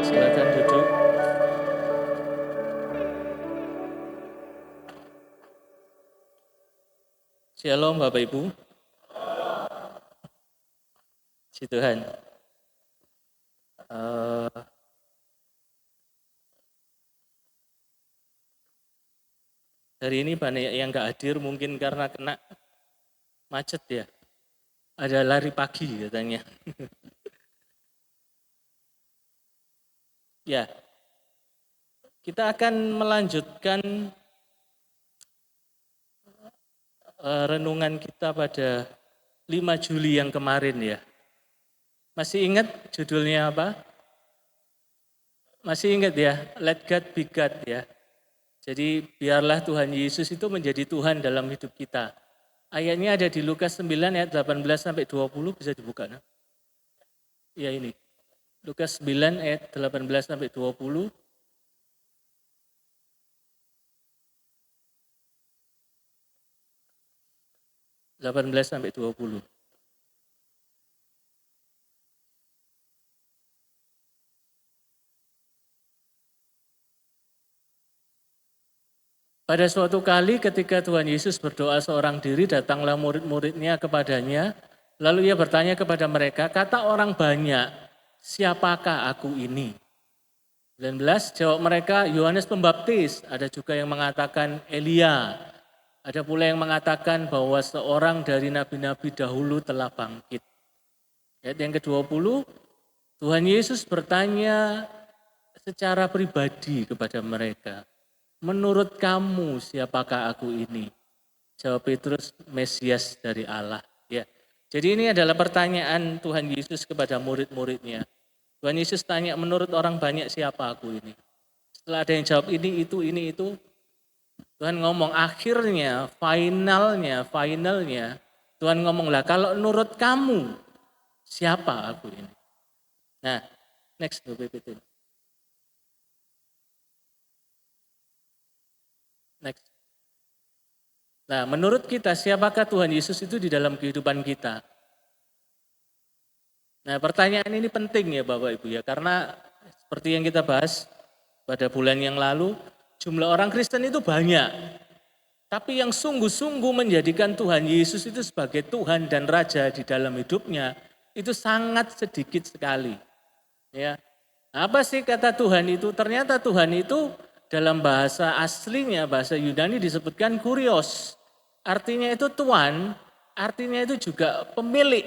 Silakan duduk. Shalom Bapak Ibu. Puji Tuhan. Hari ini banyak yang nggak hadir mungkin karena kena macet ya. Ada lari pagi katanya. Ya, kita akan melanjutkan renungan kita pada 5 Juli yang kemarin ya. Masih ingat judulnya apa? Masih ingat ya, Let God be God ya. Jadi biarlah Tuhan Yesus itu menjadi Tuhan dalam hidup kita. Ayatnya ada di Lukas 9 ayat 18 sampai 20, bisa dibuka. Nah? Ya ini. Lukas 9 ayat 18 sampai 20. Sampai 20. Pada suatu kali ketika Tuhan Yesus berdoa seorang diri, datanglah murid-muridnya kepadanya. Lalu ia bertanya kepada mereka, kata orang banyak, siapakah aku ini? 19, jawab mereka, Yohanes Pembaptis. Ada juga yang mengatakan Elia. Ada pula yang mengatakan bahwa seorang dari nabi-nabi dahulu telah bangkit. Ayat yang ke-20, Tuhan Yesus bertanya secara pribadi kepada mereka. Menurut kamu siapakah aku ini? Jawab Petrus, Mesias dari Allah. Ya. Jadi ini adalah pertanyaan Tuhan Yesus kepada murid-muridnya. Tuhan Yesus tanya, menurut orang banyak siapa aku ini? Setelah ada yang jawab ini, itu. Tuhan ngomong akhirnya, finalnya, Tuhan ngomong lah, kalau menurut kamu siapa aku ini? Nah, next PPT. Next. Nah, menurut kita siapakah Tuhan Yesus itu di dalam kehidupan kita? Nah, pertanyaan ini penting ya Bapak Ibu ya, karena seperti yang kita bahas pada bulan yang lalu, jumlah orang Kristen itu banyak. Tapi yang sungguh-sungguh menjadikan Tuhan Yesus itu sebagai Tuhan dan Raja di dalam hidupnya, itu sangat sedikit sekali. Ya. Apa sih kata Tuhan itu? Ternyata Tuhan itu dalam bahasa aslinya, bahasa Yunani disebutkan kurios. Artinya itu Tuhan, artinya itu juga pemilik.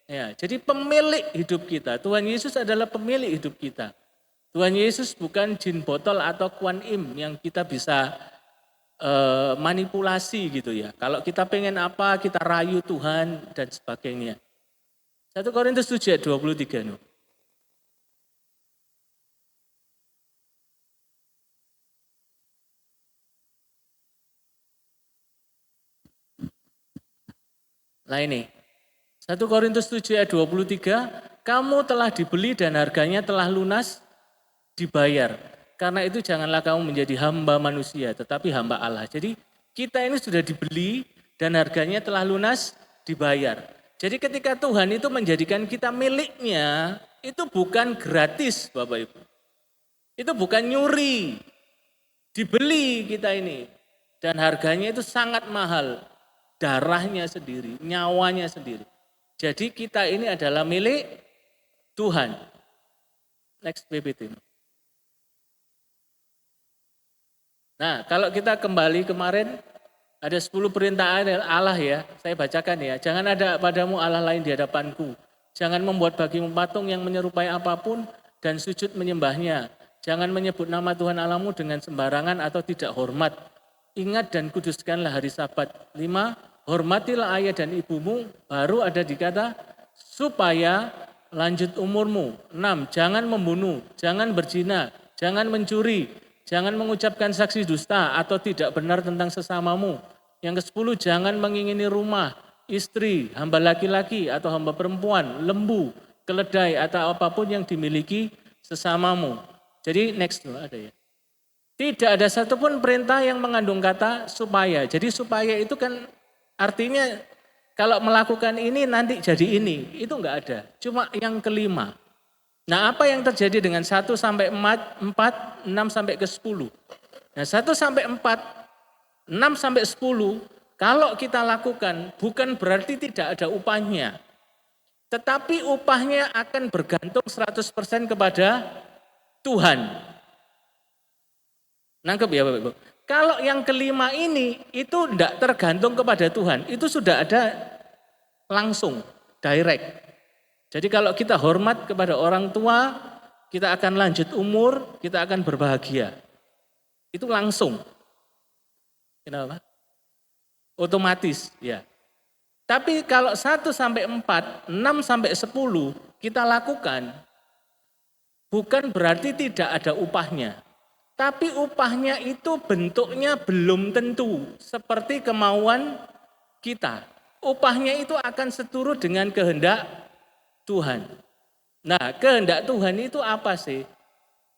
Ya, jadi pemilik hidup kita. Tuhan Yesus adalah pemilik hidup kita. Tuhan Yesus bukan jin botol atau Kuan Im yang kita bisa manipulasi gitu ya. Kalau kita pengen apa, kita rayu Tuhan dan sebagainya. 1 Korintus 7 ayat 23. No. Nah ini, 1 Korintus 7 ayat 23, kamu telah dibeli dan harganya telah lunas dibayar. Karena itu janganlah kamu menjadi hamba manusia, tetapi hamba Allah. Jadi kita ini sudah dibeli dan harganya telah lunas dibayar. Jadi ketika Tuhan itu menjadikan kita miliknya, itu bukan gratis Bapak Ibu. Itu bukan nyuri, dibeli kita ini. Dan harganya itu sangat mahal, darahnya sendiri, nyawanya sendiri. Jadi kita ini adalah milik Tuhan. Next PPT. Nah, kalau kita kembali kemarin, ada 10 perintah Allah ya, saya bacakan ya. Jangan ada padamu Allah lain di hadapanku. Jangan membuat bagimu patung yang menyerupai apapun dan sujud menyembahnya. Jangan menyebut nama Tuhan Allahmu dengan sembarangan atau tidak hormat. Ingat dan kuduskanlah hari Sabat. 5, hormatilah ayah dan ibumu, baru ada dikata supaya lanjut umurmu. 6, jangan membunuh, jangan berzina, jangan mencuri, jangan mengucapkan saksi dusta atau tidak benar tentang sesamamu. Yang ke-10, jangan mengingini rumah, istri, hamba laki-laki atau hamba perempuan, lembu, keledai atau apapun yang dimiliki sesamamu. Jadi next dulu ada ya. Tidak ada satupun perintah yang mengandung kata supaya. Jadi supaya itu kan artinya kalau melakukan ini nanti jadi ini. Itu enggak ada. Cuma yang kelima. Nah, apa yang terjadi dengan 1 sampai 4, 6 sampai ke 10? Nah, 1 sampai 4, 6 sampai 10, kalau kita lakukan bukan berarti tidak ada upahnya. Tetapi upahnya akan bergantung 100% kepada Tuhan. Nangkep ya Bapak Ibu? Kalau yang kelima ini itu tidak tergantung kepada Tuhan. Itu sudah ada langsung, direct. Jadi kalau kita hormat kepada orang tua, kita akan lanjut umur, kita akan berbahagia. Itu langsung. Kenapa? Otomatis, ya. Tapi kalau 1 sampai 4, 6 sampai 10 kita lakukan, bukan berarti tidak ada upahnya. Tapi upahnya itu bentuknya belum tentu seperti kemauan kita. Upahnya itu akan seturut dengan kehendak Tuhan. Nah, kehendak Tuhan itu apa sih?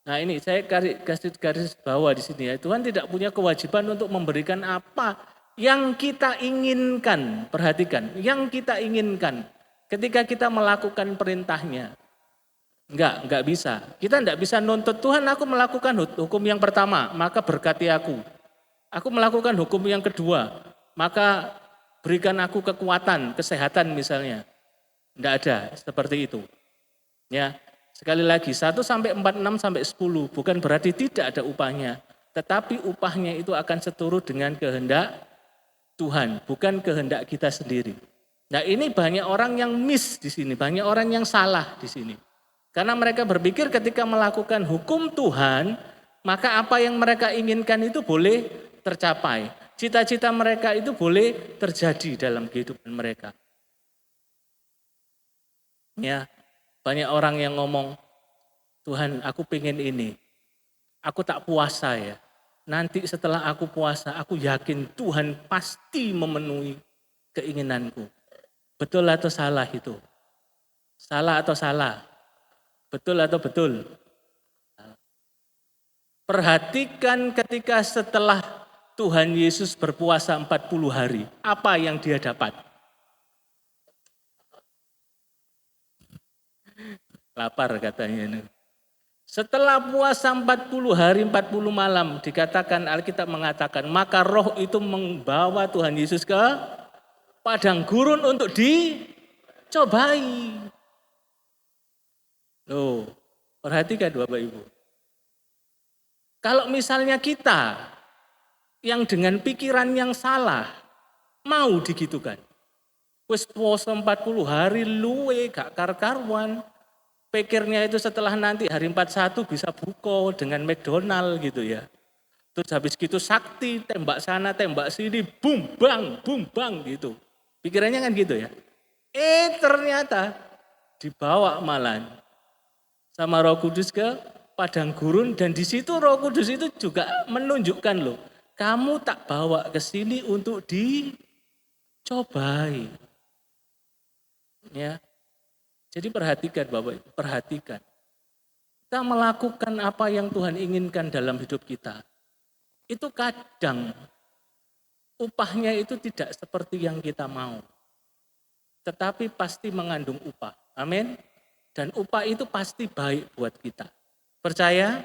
Nah, ini saya kasih garis bawah di sini ya. Tuhan tidak punya kewajiban untuk memberikan apa yang kita inginkan. Perhatikan, yang kita inginkan ketika kita melakukan perintahnya. Enggak bisa. Kita enggak bisa nuntut Tuhan, aku melakukan hukum yang pertama, maka berkati aku. Aku melakukan hukum yang kedua, maka berikan aku kekuatan, kesehatan misalnya. Enggak ada seperti itu. Ya, sekali lagi 1 sampai 4, 6 sampai 10 bukan berarti tidak ada upahnya, tetapi upahnya itu akan seturut dengan kehendak Tuhan, bukan kehendak kita sendiri. Nah, ini banyak orang yang miss di sini, banyak orang yang salah di sini. Karena mereka berpikir ketika melakukan hukum Tuhan, maka apa yang mereka inginkan itu boleh tercapai. Cita-cita mereka itu boleh terjadi dalam kehidupan mereka. Ya, banyak orang yang ngomong, Tuhan aku pengen ini, aku tak puasa ya. Nanti setelah aku puasa, aku yakin Tuhan pasti memenuhi keinginanku. Betul atau salah itu? Salah atau salah? Betul atau betul? Perhatikan ketika setelah Tuhan Yesus berpuasa 40 hari, apa yang dia dapat? Lapar katanya. Setelah puasa 40 hari 40 malam, dikatakan Alkitab mengatakan, maka roh itu membawa Tuhan Yesus ke padang gurun untuk dicobai. Loh, perhatikan Bapak Ibu. Kalau misalnya kita yang dengan pikiran yang salah, mau digitukan. Wis puasa 40 hari luwe gak kar-karuan. Pikirnya itu setelah nanti hari 41 bisa buka dengan McDonald gitu ya. Terus habis gitu sakti, tembak sana, tembak sini, bum bang gitu. Pikirannya kan gitu ya. Ternyata dibawa malah sama Roh Kudus ke padang gurun dan di situ Roh Kudus itu juga menunjukkan loh, kamu tak bawa ke sini untuk dicobai. Ya. Jadi perhatikan Bapak, perhatikan. Kita melakukan apa yang Tuhan inginkan dalam hidup kita. Itu kadang upahnya itu tidak seperti yang kita mau. Tetapi pasti mengandung upah. Amin. Dan upah itu pasti baik buat kita. Percaya?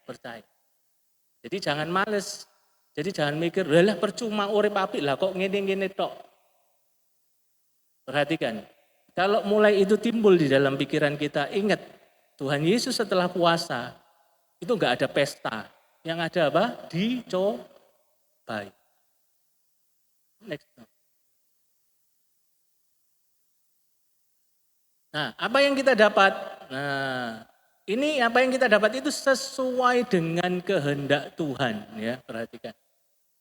Percaya. Jadi jangan males. Jadi jangan mikir, lah percuma urip apik lah kok ngene-ngene tok. Perhatikan. Kalau mulai itu timbul di dalam pikiran kita, ingat Tuhan Yesus setelah puasa itu enggak ada pesta. Yang ada apa? Dicobai. Next. Nah, apa yang kita dapat? Nah, ini apa yang kita dapat itu sesuai dengan kehendak Tuhan, ya, perhatikan.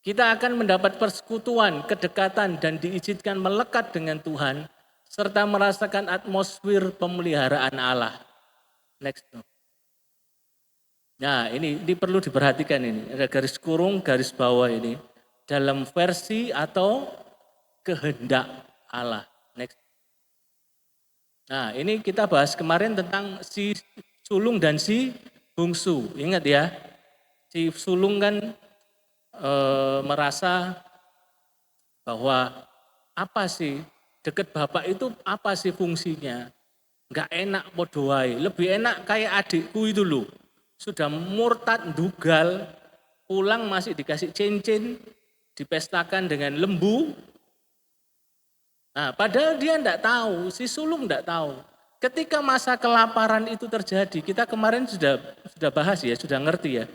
Kita akan mendapat persekutuan, kedekatan dan diizinkan melekat dengan Tuhan serta merasakan atmosfer pemeliharaan Allah. Next. Nah, ini perlu diperhatikan ini. Ada garis kurung, garis bawah ini. Dalam versi atau kehendak Allah. Next. Nah, ini kita bahas kemarin tentang si sulung dan si bungsu. Ingat ya, si sulung kan merasa bahwa apa sih dekat bapak itu apa sih fungsinya? Enggak enak podo wae, lebih enak kayak adikku itu loh. Sudah murtad, dugal, pulang masih dikasih cincin, dipestakan dengan lembu. Nah, padahal dia enggak tahu, si sulung enggak tahu. Ketika masa kelaparan itu terjadi, kita kemarin sudah bahas ya, sudah ngerti ya.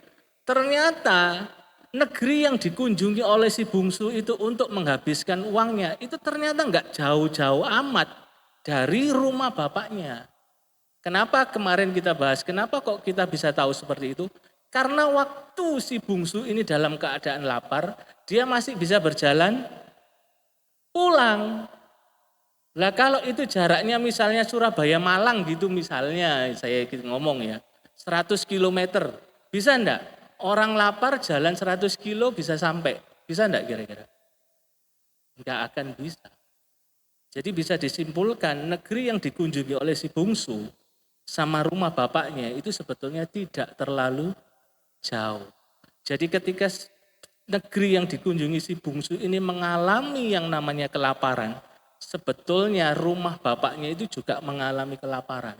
Ternyata negeri yang dikunjungi oleh si bungsu itu untuk menghabiskan uangnya, itu ternyata enggak jauh-jauh amat dari rumah bapaknya. Kenapa kemarin kita bahas, kenapa kok kita bisa tahu seperti itu? Karena waktu si bungsu ini dalam keadaan lapar, dia masih bisa berjalan pulang. Lah kalau itu jaraknya misalnya Surabaya Malang gitu misalnya, saya ngomong ya, 100 kilometer, bisa enggak? Orang lapar jalan 100 kilo bisa sampai, bisa enggak kira-kira? Enggak akan bisa. Jadi bisa disimpulkan negeri yang dikunjungi oleh si bungsu sama rumah bapaknya itu sebetulnya tidak terlalu jauh. Jadi ketika negeri yang dikunjungi si bungsu ini mengalami yang namanya kelaparan, sebetulnya rumah bapaknya itu juga mengalami kelaparan.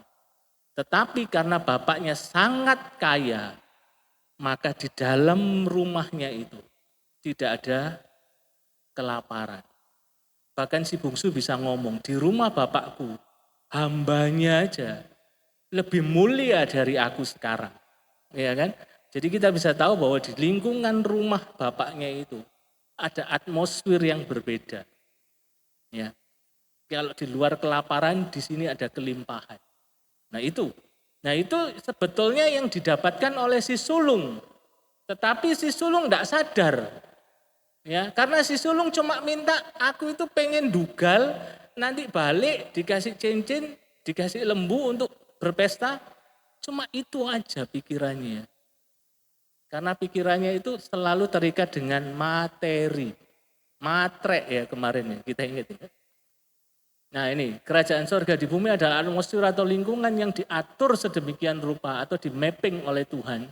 Tetapi karena bapaknya sangat kaya, maka di dalam rumahnya itu tidak ada kelaparan. Bahkan si bungsu bisa ngomong, di rumah bapakku hambanya aja lebih mulia dari aku sekarang. Ya kan? Jadi kita bisa tahu bahwa di lingkungan rumah bapaknya itu ada atmosfer yang berbeda. Ya. Kalau di luar kelaparan, di sini ada kelimpahan. Nah itu sebetulnya yang didapatkan oleh si sulung. Tetapi si sulung tidak sadar. Ya, karena si sulung cuma minta, aku itu pengen dugal, nanti balik dikasih cincin, dikasih lembu untuk berpesta. Cuma itu aja pikirannya. Karena pikirannya itu selalu terikat dengan materi. Matre ya kemarin ya, kita ingat ya. Nah ini, kerajaan sorga di bumi adalah atmosfer atau lingkungan yang diatur sedemikian rupa atau di mapping oleh Tuhan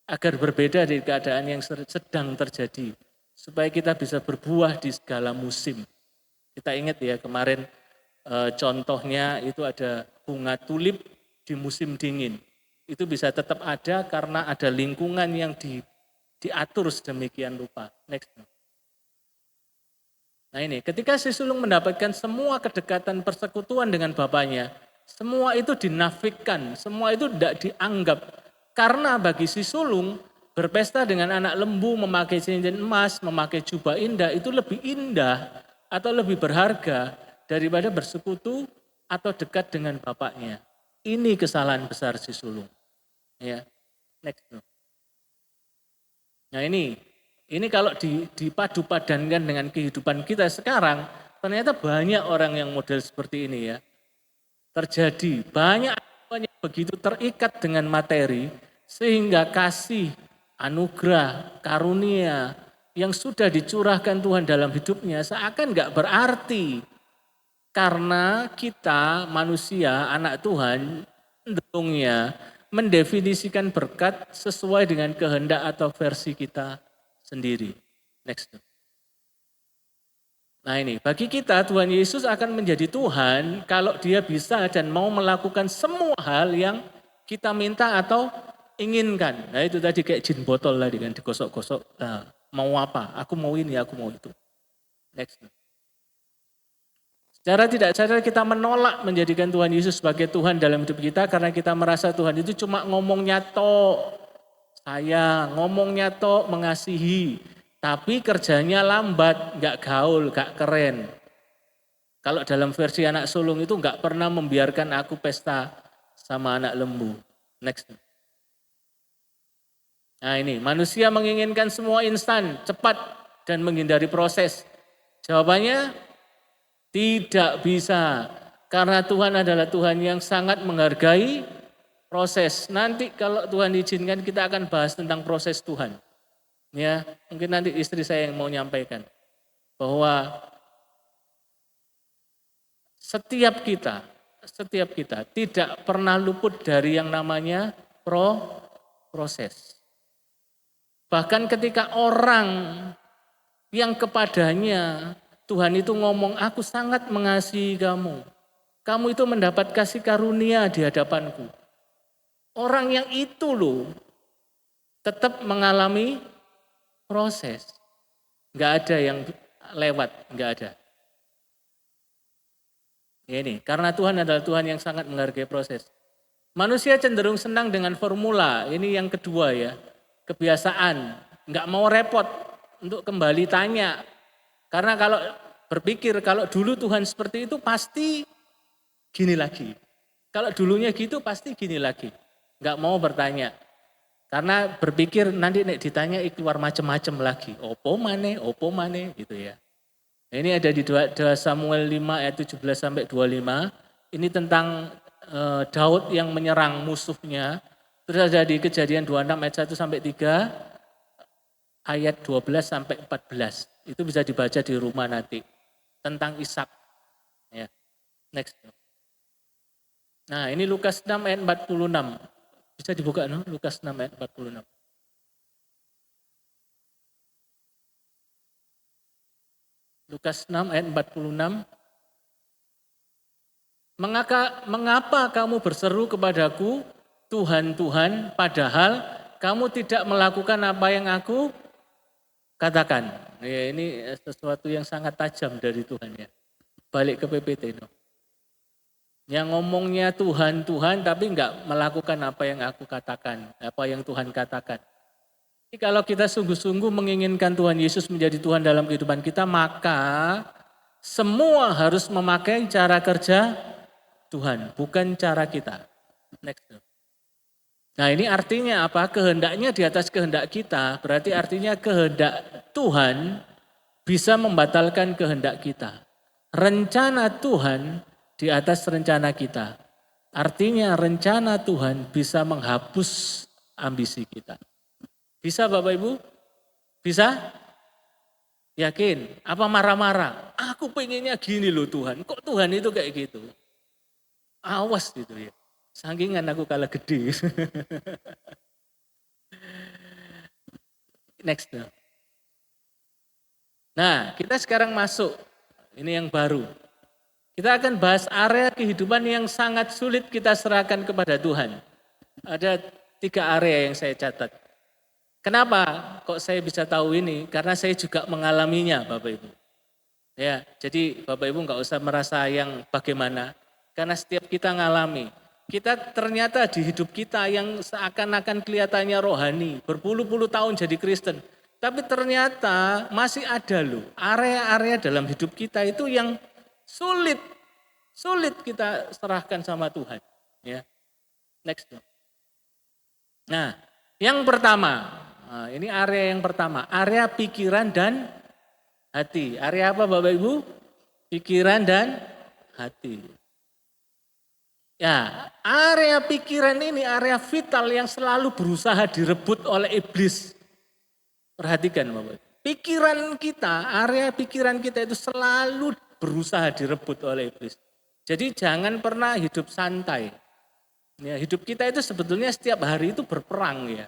agar berbeda dari keadaan yang sedang terjadi. Supaya kita bisa berbuah di segala musim. Kita ingat ya kemarin contohnya itu ada bunga tulip di musim dingin. Itu bisa tetap ada karena ada lingkungan yang diatur sedemikian rupa. Next. Nah ini, ketika si sulung mendapatkan semua kedekatan persekutuan dengan bapaknya, semua itu dinafikan, semua itu tidak dianggap. Karena bagi si sulung, berpesta dengan anak lembu, memakai cincin emas, memakai jubah indah, itu lebih indah atau lebih berharga daripada bersekutu atau dekat dengan bapaknya. Ini kesalahan besar si sulung. Ya, next. Nah ini kalau dipadu-padankan dengan kehidupan kita sekarang, ternyata banyak orang yang model seperti ini ya. Terjadi banyak yang begitu terikat dengan materi, sehingga kasih, anugerah, karunia yang sudah dicurahkan Tuhan dalam hidupnya seakan gak berarti. Karena kita manusia, anak Tuhan, cenderungnya mendefinisikan berkat sesuai dengan kehendak atau versi kita sendiri. Next. Nah ini, bagi kita Tuhan Yesus akan menjadi Tuhan kalau dia bisa dan mau melakukan semua hal yang kita minta atau inginkan. Nah itu tadi kayak jin botol tadi kan, digosok-gosok. Nah, mau apa? Aku mau ini, aku mau itu. Next. Secara tidak sadar kita menolak menjadikan Tuhan Yesus sebagai Tuhan dalam hidup kita karena kita merasa Tuhan itu cuma ngomongnya tok, sayang, ngomongnya tok, mengasihi. Tapi kerjanya lambat, gak gaul, gak keren. Kalau dalam versi anak sulung itu gak pernah membiarkan aku pesta sama anak lembu. Next. Nah ini, manusia menginginkan semua instan, cepat, dan menghindari proses. Jawabannya, tidak bisa. Karena Tuhan adalah Tuhan yang sangat menghargai proses. Nanti kalau Tuhan izinkan kita akan bahas tentang proses Tuhan. Ya, mungkin nanti istri saya yang mau nyampaikan bahwa setiap kita tidak pernah luput dari yang namanya proses. Bahkan ketika orang yang kepadanya Tuhan itu ngomong, aku sangat mengasihi kamu. Kamu itu mendapat kasih karunia di hadapanku. Orang yang itu loh tetap mengalami proses. Enggak ada yang lewat, enggak ada. Ini, karena Tuhan adalah Tuhan yang sangat menghargai proses. Manusia cenderung senang dengan formula, ini yang kedua ya. Kebiasaan, enggak mau repot untuk kembali tanya. Karena kalau berpikir, kalau dulu Tuhan seperti itu pasti gini lagi. Kalau dulunya gitu pasti gini lagi. Enggak mau bertanya. Karena berpikir nanti nek ditanya keluar macam-macam lagi. Opo mane gitu ya. Ini ada di 2 Samuel 5 ayat 17 sampai 25. Ini tentang Daud yang menyerang musuhnya. Terus ada di Kejadian 26 ayat 1 sampai 3, ayat 12 sampai 14. Itu bisa dibaca di rumah nanti. Tentang Ishak. Ya. Next. Nah, ini Lukas 6 ayat 46. Bisa dibuka no? Lukas 6 ayat 46. Lukas 6 ayat 46. Mengapa kamu berseru kepadaku, Tuhan, Tuhan, padahal kamu tidak melakukan apa yang aku katakan. Ya, ini sesuatu yang sangat tajam dari Tuhan ya. Balik ke PPT. No. Yang ngomongnya Tuhan, Tuhan, tapi enggak melakukan apa yang aku katakan, apa yang Tuhan katakan. Jadi kalau kita sungguh-sungguh menginginkan Tuhan Yesus menjadi Tuhan dalam kehidupan kita, maka semua harus memakai cara kerja Tuhan, bukan cara kita. Next. Nah ini artinya apa? Kehendaknya di atas kehendak kita, berarti artinya kehendak Tuhan bisa membatalkan kehendak kita. Rencana Tuhan di atas rencana kita. Artinya rencana Tuhan bisa menghapus ambisi kita. Bisa Bapak Ibu? Bisa? Yakin? Apa marah-marah? Aku pengennya gini loh Tuhan. Kok Tuhan itu kayak gitu? Awas gitu ya. Sakingan aku kalah gede. Next. Nah, kita sekarang masuk. Ini yang baru. Kita akan bahas area kehidupan yang sangat sulit kita serahkan kepada Tuhan. Ada 3 area yang saya catat. Kenapa kok saya bisa tahu ini? Karena saya juga mengalaminya Bapak Ibu. Ya, jadi Bapak Ibu nggak usah merasa yang bagaimana. Karena setiap kita ngalami. Kita ternyata di hidup kita yang seakan-akan kelihatannya rohani. Berpuluh-puluh tahun jadi Kristen. Tapi ternyata masih ada loh area-area dalam hidup kita itu yang sulit. Sulit kita serahkan sama Tuhan. Ya. Next. Nah, yang pertama. Nah, ini area yang pertama, area pikiran dan hati. Area apa Bapak Ibu? Pikiran dan hati. Ya, area pikiran ini area vital yang selalu berusaha direbut oleh iblis. Perhatikan Bapak Ibu. Pikiran kita, area pikiran kita itu selalu berusaha direbut oleh iblis. Jadi jangan pernah hidup santai. Ya, hidup kita itu sebetulnya setiap hari itu berperang ya.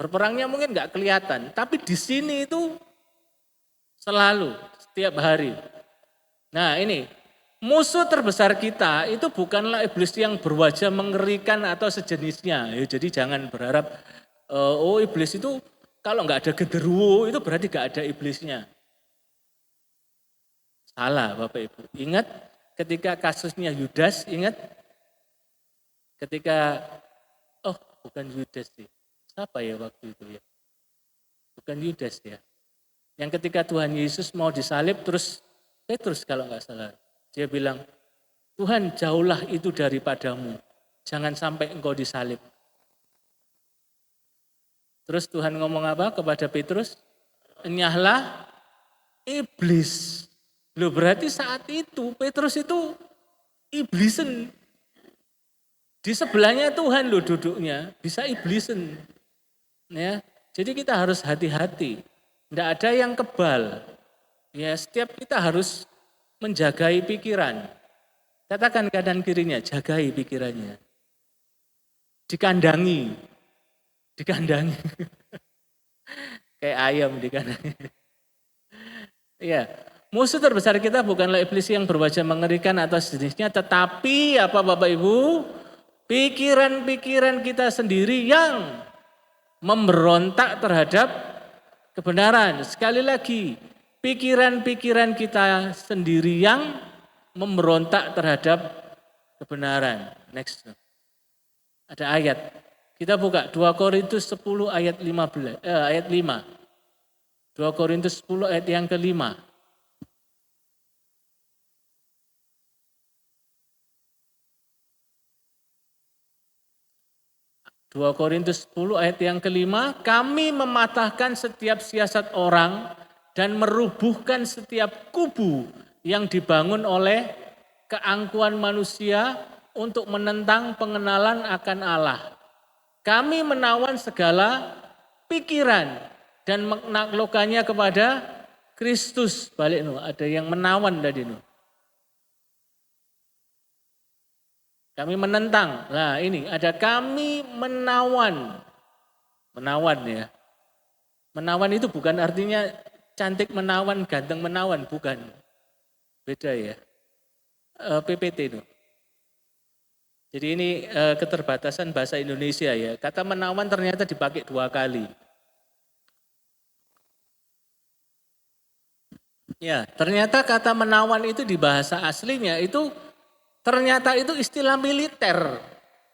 Berperangnya mungkin nggak kelihatan, tapi di sini itu selalu, setiap hari. Nah ini, musuh terbesar kita itu bukanlah iblis yang berwajah mengerikan atau sejenisnya. Ya, jadi jangan berharap, oh iblis itu kalau nggak ada genderuwo itu berarti nggak ada iblisnya. Salah Bapak Ibu. Ingat ketika kasusnya Yudas, ingat ketika, oh bukan Yudas sih. Siapa ya waktu itu ya? Bukan Yudas ya. Yang ketika Tuhan Yesus mau disalib terus Petrus kalau nggak salah. Dia bilang, Tuhan jauhlah itu daripadamu. Jangan sampai engkau disalib. Terus Tuhan ngomong apa kepada Petrus? Enyahlah iblis. Loh berarti saat itu Petrus itu iblisen. Di sebelahnya Tuhan loh duduknya. Bisa iblisen. Ya, jadi kita harus hati-hati. Tidak ada yang kebal. Ya, setiap kita harus menjagai pikiran. Katakan kanan kirinya, jagai pikirannya. Dikandangi. Dikandangi. Kayak ayam dikandangi. Iya. Musuh terbesar kita bukanlah iblis yang berwajah mengerikan atau sejenisnya, tetapi apa Bapak Ibu? Pikiran-pikiran kita sendiri yang memberontak terhadap kebenaran. Sekali lagi, pikiran-pikiran kita sendiri yang memberontak terhadap kebenaran. Next. Ada ayat. Kita buka 2 Korintus 10 ayat 5. 2 Korintus 10 ayat yang kelima. 2 Korintus 10 ayat yang kelima, kami mematahkan setiap siasat orang dan merubuhkan setiap kubu yang dibangun oleh keangkuhan manusia untuk menentang pengenalan akan Allah. Kami menawan segala pikiran dan menaklukkannya kepada Kristus. Balik ada yang menawan tadi. Kami menentang. Nah ini ada kami menawan. Menawan ya. Menawan itu bukan artinya cantik menawan, ganteng menawan. Bukan. Beda ya. PPT itu. Jadi ini keterbatasan bahasa Indonesia ya. Kata menawan ternyata dipakai 2 kali. Ya, ternyata kata menawan itu di bahasa aslinya itu ternyata itu istilah militer.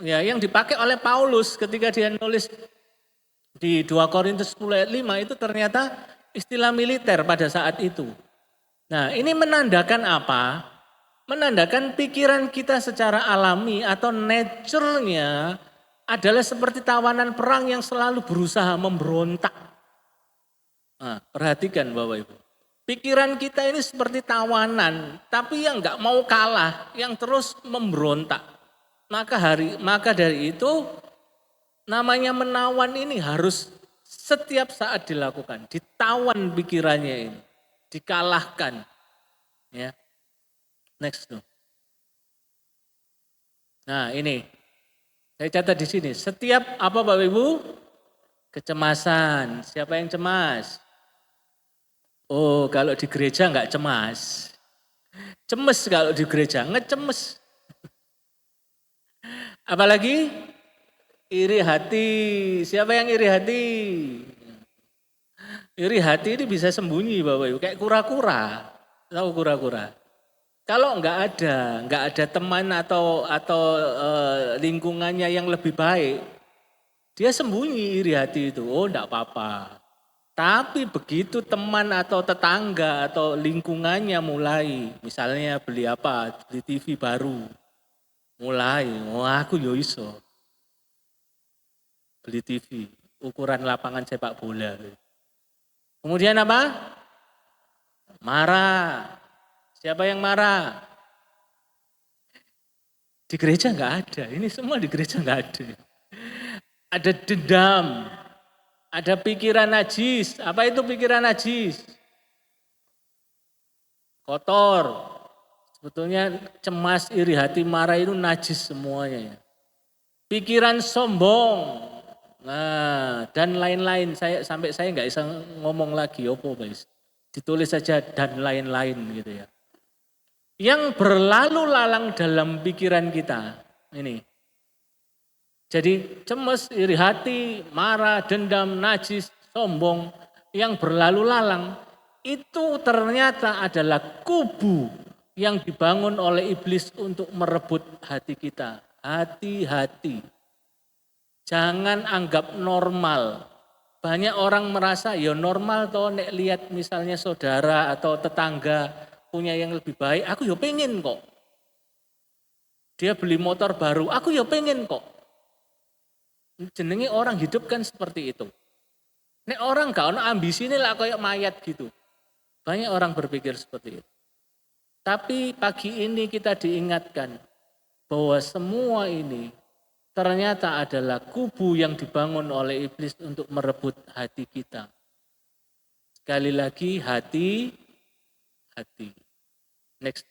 Ya, yang dipakai oleh Paulus ketika dia nulis di 2 Korintus 10 ayat 5 itu ternyata istilah militer pada saat itu. Nah, ini menandakan apa? Menandakan pikiran kita secara alami atau nature-nya adalah seperti tawanan perang yang selalu berusaha memberontak. Nah, perhatikan Bapak Ibu. Pikiran kita ini seperti tawanan, tapi yang nggak mau kalah, yang terus memberontak. Maka dari itu namanya menawan ini harus setiap saat dilakukan, ditawan pikirannya ini, dikalahkan. Ya. Next. Nah ini, saya catat di sini. Setiap apa Bapak Ibu? Kecemasan. Siapa yang cemas? Oh kalau di gereja enggak cemas. Cemes kalau di gereja, ngecemes. Apalagi iri hati. Siapa yang iri hati? Iri hati ini bisa sembunyi Bapak Ibu. Kayak kura-kura. Tahu kura-kura? Kalau nggak ada teman atau lingkungannya yang lebih baik, dia sembunyi iri hati itu. Oh, enggak apa-apa. Tapi begitu teman atau tetangga atau lingkungannya mulai, misalnya beli apa, beli TV baru, mulai, aku yo iso beli TV ukuran lapangan sepak bola. Kemudian apa? Marah. Siapa yang marah? Di gereja nggak ada, ini semua di gereja nggak ada. Ada dendam, ada pikiran najis. Apa itu pikiran najis? Kotor. Sebetulnya cemas, iri hati, marah itu najis semuanya. Pikiran sombong. Nah, dan lain-lain. Saya nggak bisa ngomong lagi, opo guys. Ditulis saja dan lain-lain gitu ya. Yang berlalu lalang dalam pikiran kita. Ini. Jadi cemas, iri hati, marah, dendam, najis, sombong yang berlalu lalang itu ternyata adalah kubu yang dibangun oleh iblis untuk merebut hati kita. Hati-hati. Jangan anggap normal. Banyak orang merasa ya normal toh nek lihat misalnya saudara atau tetangga punya yang lebih baik, aku ya pengen kok. Dia beli motor baru, aku ya pengen kok. Jenenge orang hidup kan seperti itu. Nek orang gak ono ambisi ini lah kayak mayat gitu. Banyak orang berpikir seperti itu. Tapi pagi ini kita diingatkan bahwa semua ini ternyata adalah kubu yang dibangun oleh iblis untuk merebut hati kita. Sekali lagi hati. Next.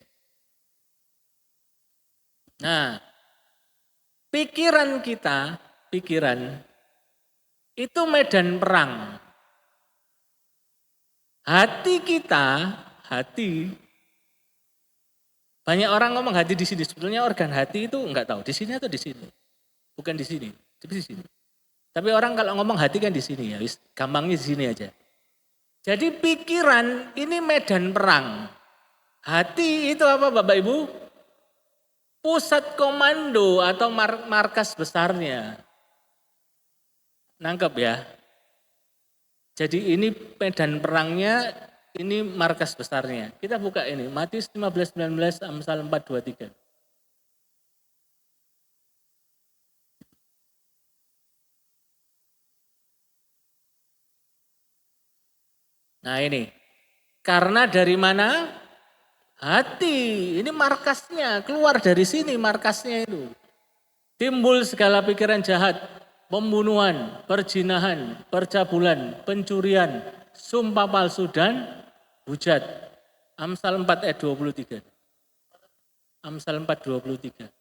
Nah, pikiran itu medan perang. Hati kita hati. Banyak orang ngomong hati di sini, sebetulnya organ hati itu enggak tahu di sini atau di sini. Bukan di sini, tapi di sini. Tapi orang kalau ngomong hati kan di sini ya, gampangnya di sini aja. Jadi pikiran ini medan perang. Hati itu apa Bapak Ibu? Pusat komando atau markas besarnya. Nangkep ya. Jadi ini medan perangnya, ini markas besarnya. Kita buka ini, Matius 15:19, Amsal 4:23. Nah ini, karena dari mana? Hati, ini markasnya, keluar dari sini markasnya itu. Timbul segala pikiran jahat, pembunuhan, perzinahan, percabulan, pencurian, sumpah palsu dan hujat. Amsal 4 ayat 23. Amsal 4:23.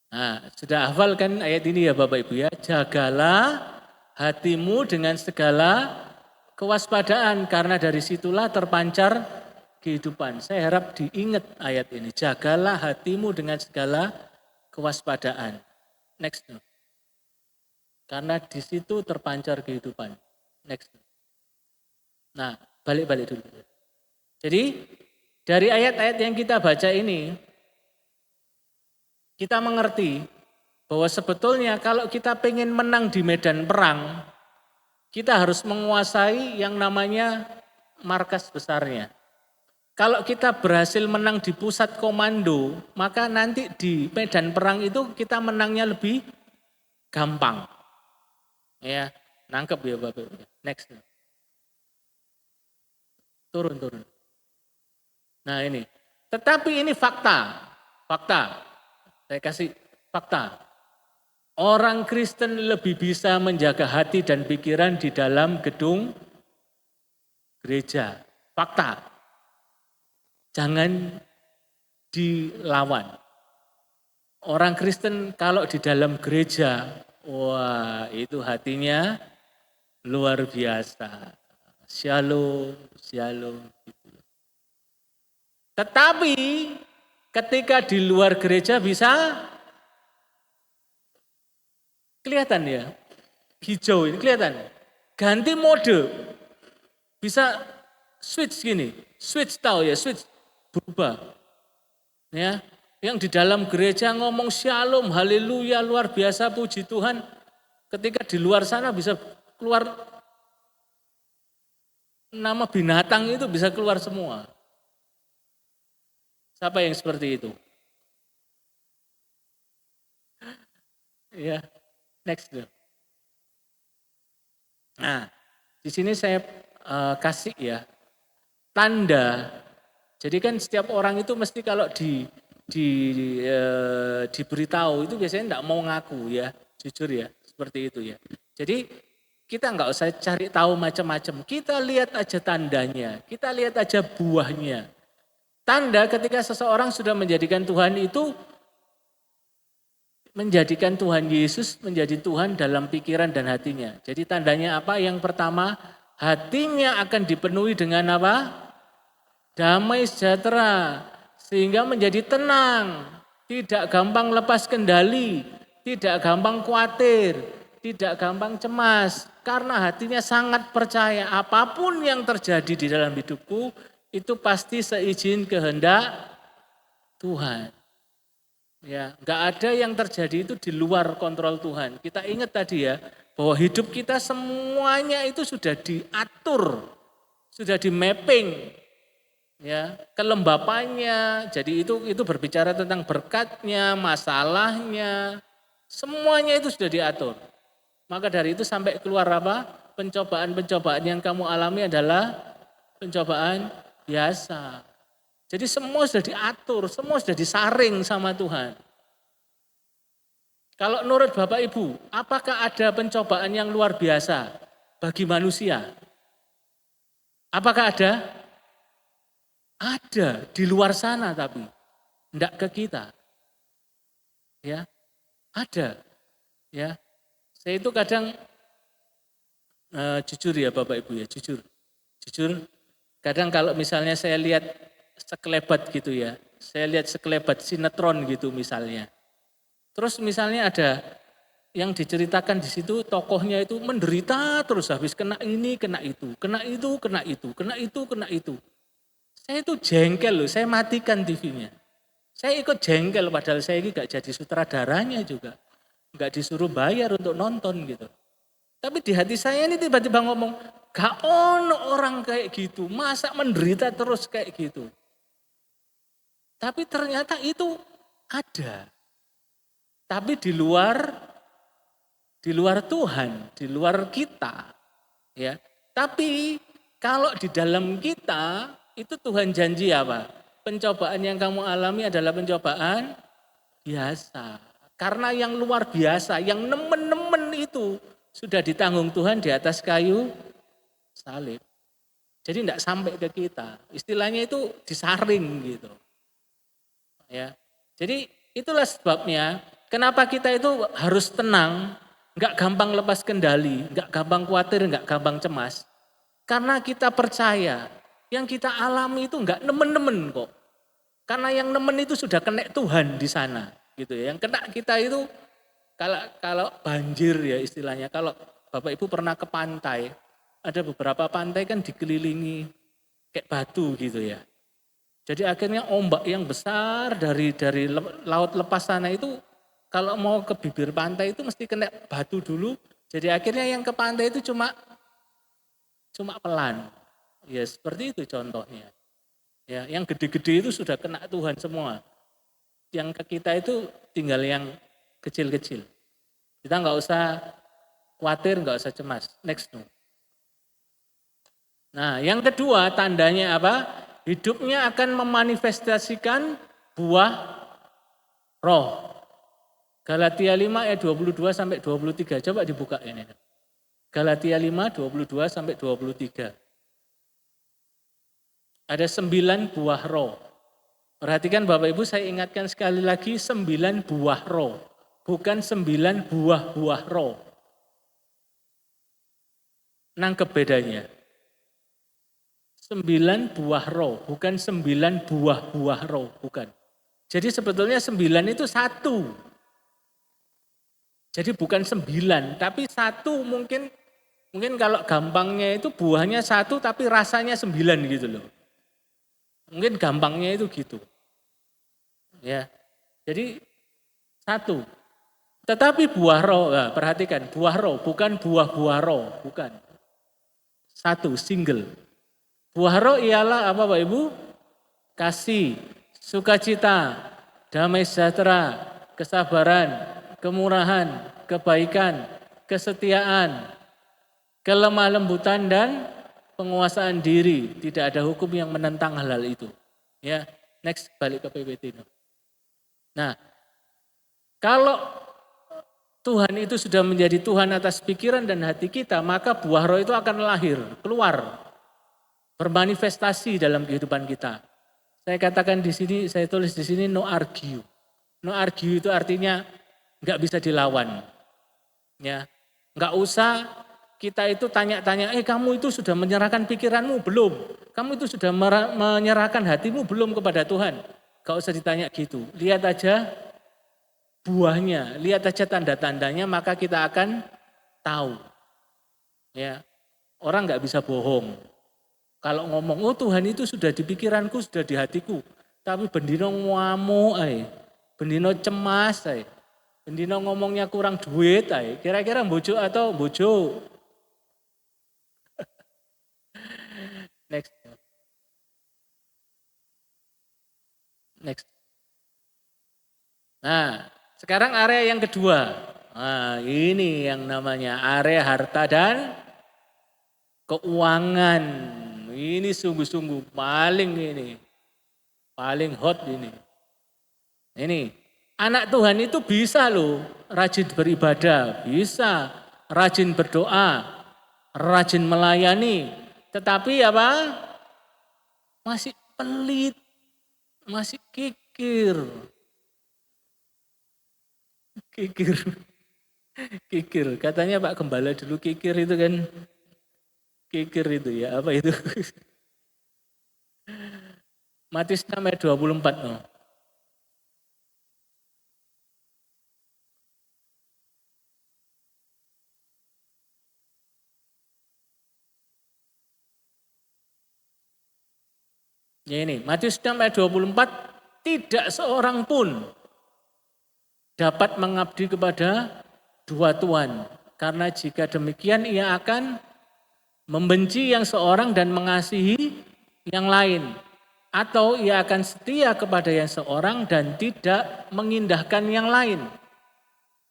Nah, sudah hafal kan ayat ini ya Bapak Ibu ya. Jagalah hatimu dengan segala kewaspadaan karena dari situlah terpancar kehidupan. Saya harap diingat ayat ini. Jagalah hatimu dengan segala kewaspadaan. Next. Karena di situ terpancar kehidupan. Next. Nah, balik-balik dulu. Jadi dari ayat-ayat yang kita baca ini, kita mengerti bahwa sebetulnya kalau kita pengen menang di medan perang, kita harus menguasai yang namanya markas besarnya. Kalau kita berhasil menang di pusat komando, maka nanti di medan perang itu kita menangnya lebih gampang. Ya, nangkep ya Bapak. Next. Turun. Nah ini. Tetapi ini fakta. Saya kasih fakta. Orang Kristen lebih bisa menjaga hati dan pikiran di dalam gedung gereja. Fakta. Jangan dilawan. Orang Kristen kalau di dalam gereja, wah itu hatinya luar biasa. Shalom. Tetapi ketika di luar gereja bisa kelihatan ya, hijau ini kelihatan. Ganti mode, bisa switch gini, switch tahu ya, switch berubah. Ya, yang di dalam gereja ngomong shalom, haleluya, luar biasa, puji Tuhan. Ketika di luar sana bisa keluar nama binatang itu bisa keluar semua. Siapa yang seperti itu? Ya, next. Nah, di sini saya kasih ya tanda. Jadi kan setiap orang itu mesti kalau diberitahu itu biasanya enggak mau ngaku ya, jujur ya, seperti itu ya. Jadi kita enggak usah cari tahu macam-macam. Kita lihat aja tandanya, kita lihat aja buahnya. Tanda ketika seseorang sudah menjadikan Tuhan itu, menjadikan Tuhan Yesus menjadi Tuhan dalam pikiran dan hatinya. Jadi tandanya apa? Yang pertama, hatinya akan dipenuhi dengan apa? Damai sejahtera, sehingga menjadi tenang, tidak gampang lepas kendali, tidak gampang khawatir, tidak gampang cemas, karena hatinya sangat percaya apapun yang terjadi di dalam hidupku, itu pasti seizin kehendak Tuhan. Ya, enggak ada yang terjadi itu di luar kontrol Tuhan. Kita ingat tadi ya, bahwa hidup kita semuanya itu sudah diatur, sudah di mapping. Ya, kelembapannya. Jadi itu berbicara tentang berkatnya, masalahnya, semuanya itu sudah diatur. Maka dari itu sampai keluar apa? Pencobaan-pencobaan yang kamu alami adalah pencobaan biasa. Jadi semua sudah diatur, semua sudah disaring sama Tuhan. Kalau menurut Bapak Ibu, apakah ada pencobaan yang luar biasa bagi manusia? Apakah ada? Ada di luar sana tapi tidak ke kita. Ya, ada. Ya, saya itu kadang jujur ya Bapak Ibu ya, jujur. Jujur, kadang kalau misalnya saya lihat sekelebat gitu ya, saya lihat sekelebat sinetron gitu misalnya. Terus misalnya ada yang diceritakan di situ tokohnya itu menderita terus habis kena ini, kena itu, kena itu, kena itu, kena itu, kena itu. Saya itu jengkel loh, saya matikan TV-nya. Saya ikut jengkel padahal saya ini gak jadi sutradaranya juga. Gak disuruh bayar untuk nonton gitu. Tapi di hati saya ini tiba-tiba ngomong, gak ono orang kayak gitu, masa menderita terus kayak gitu. Tapi ternyata itu ada. Tapi di luar Tuhan, di luar kita. Ya. Tapi kalau di dalam kita, itu Tuhan janji apa? Pencobaan yang kamu alami adalah pencobaan biasa. Karena yang luar biasa, yang nemen-nemen itu sudah ditanggung Tuhan di atas kayu salib. Jadi tidak sampai ke kita. Istilahnya itu disaring gitu. Ya. Jadi itulah sebabnya kenapa kita itu harus tenang, nggak gampang lepas kendali, nggak gampang khawatir, nggak gampang cemas. Karena kita percaya yang kita alami itu nggak nemen-nemen kok. Karena yang nemen itu sudah kena Tuhan di sana, gitu ya. Yang kena kita itu kalau banjir ya istilahnya. Kalau Bapak Ibu pernah ke pantai, ada beberapa pantai kan dikelilingi kayak batu gitu ya. Jadi akhirnya ombak yang besar dari laut lepas sana itu kalau mau ke bibir pantai itu mesti kena batu dulu. Jadi akhirnya yang ke pantai itu cuma pelan. Ya seperti itu contohnya. Ya, yang gede-gede itu sudah kena Tuhan semua. Yang ke kita itu tinggal yang kecil-kecil. Kita nggak usah khawatir, nggak usah cemas. Next no. Nah, yang kedua tandanya apa? Hidupnya akan memanifestasikan buah roh. Galatia 5 ayat 22 sampai 23. Coba dibuka ini. Galatia 5 22 sampai 23. Ada 9 buah roh. Perhatikan Bapak Ibu, saya ingatkan sekali lagi 9 buah roh. Bukan 9 buah-buah roh. Nangkep bedanya. 9 buah roh, bukan 9 buah-buah roh, bukan. Jadi sebetulnya 9 itu satu. Jadi bukan 9, tapi satu mungkin kalau gampangnya itu buahnya satu tapi rasanya 9 gitu loh. Mungkin gampangnya itu gitu. Ya. Jadi satu. Tetapi buah roh, nah, perhatikan buah roh bukan buah-buah roh, bukan. Satu, single. Buah roh ialah apa Bapak Ibu? Kasih, sukacita, damai sejahtera, kesabaran, kemurahan, kebaikan, kesetiaan, kelemah lembutan dan penguasaan diri. Tidak ada hukum yang menentang hal-hal itu. Ya, next balik ke PPT. Nah, kalau Tuhan itu sudah menjadi Tuhan atas pikiran dan hati kita, maka buah roh itu akan lahir, keluar, bermanifestasi dalam kehidupan kita. Saya katakan di sini, saya tulis di sini no argue. No argue itu artinya nggak bisa dilawan. Ya, nggak usah kita itu tanya-tanya, kamu itu sudah menyerahkan pikiranmu belum? Kamu itu sudah menyerahkan hatimu belum kepada Tuhan? Gak usah ditanya gitu. Lihat aja buahnya, lihat aja tanda-tandanya, maka kita akan tahu. Ya, orang nggak bisa bohong. Kalau ngomong, oh Tuhan itu sudah di pikiranku, sudah di hatiku. Tapi bendino ngamuk, bendino cemas, bendino ngomongnya kurang duit, kira-kira bojo atau bojo? Next. Next. Nah, sekarang area yang kedua. Nah, ini yang namanya area harta dan keuangan. Ini sungguh-sungguh paling hot ini. Ini, anak Tuhan itu bisa loh rajin beribadah, bisa rajin berdoa, rajin melayani. Tetapi apa? Masih pelit, masih kikir. Kikir, katanya Pak Gembala dulu kikir itu kan, kikir itu ya, apa itu? Matius 6 ayat 24. No. Ya ini, Matius 6 ayat 24, tidak seorang pun dapat mengabdi kepada dua tuan. Karena jika demikian ia akan membenci yang seorang dan mengasihi yang lain. Atau ia akan setia kepada yang seorang dan tidak mengindahkan yang lain.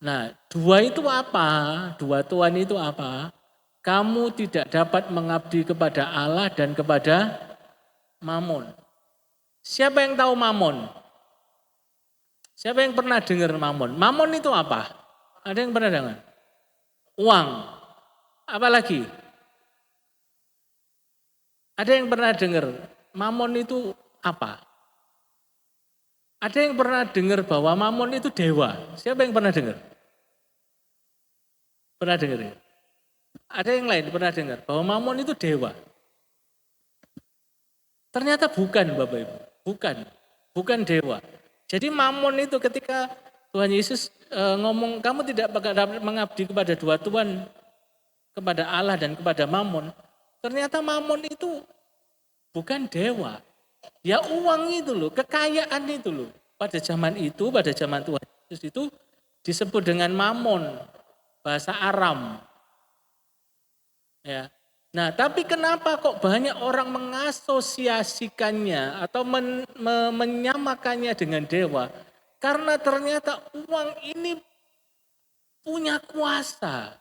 Nah, dua itu apa? Dua tuan itu apa? Kamu tidak dapat mengabdi kepada Allah dan kepada Mamon. Siapa yang tahu Mamon? Siapa yang pernah dengar Mamon? Mamon itu apa? Ada yang pernah dengar? Uang. Apa lagi? Ada yang pernah dengar Mamon itu apa? Ada yang pernah dengar bahwa Mamon itu dewa? Siapa yang pernah dengar? Pernah dengar ya? Ada yang lain pernah dengar bahwa Mamon itu dewa? Ternyata bukan Bapak Ibu. Bukan. Bukan dewa. Jadi Mamon itu ketika Tuhan Yesus ngomong kamu tidak dapat mengabdi kepada dua tuan, kepada Allah dan kepada Mamon. Ternyata Mamon itu bukan dewa. Ya uang itu loh, kekayaan itu loh. Pada zaman itu, pada zaman Tuhan Yesus itu disebut dengan Mamon, bahasa Aram. Ya. Nah, tapi kenapa kok banyak orang mengasosiasikannya atau menyamakannya dengan dewa? Karena ternyata uang ini punya kuasa.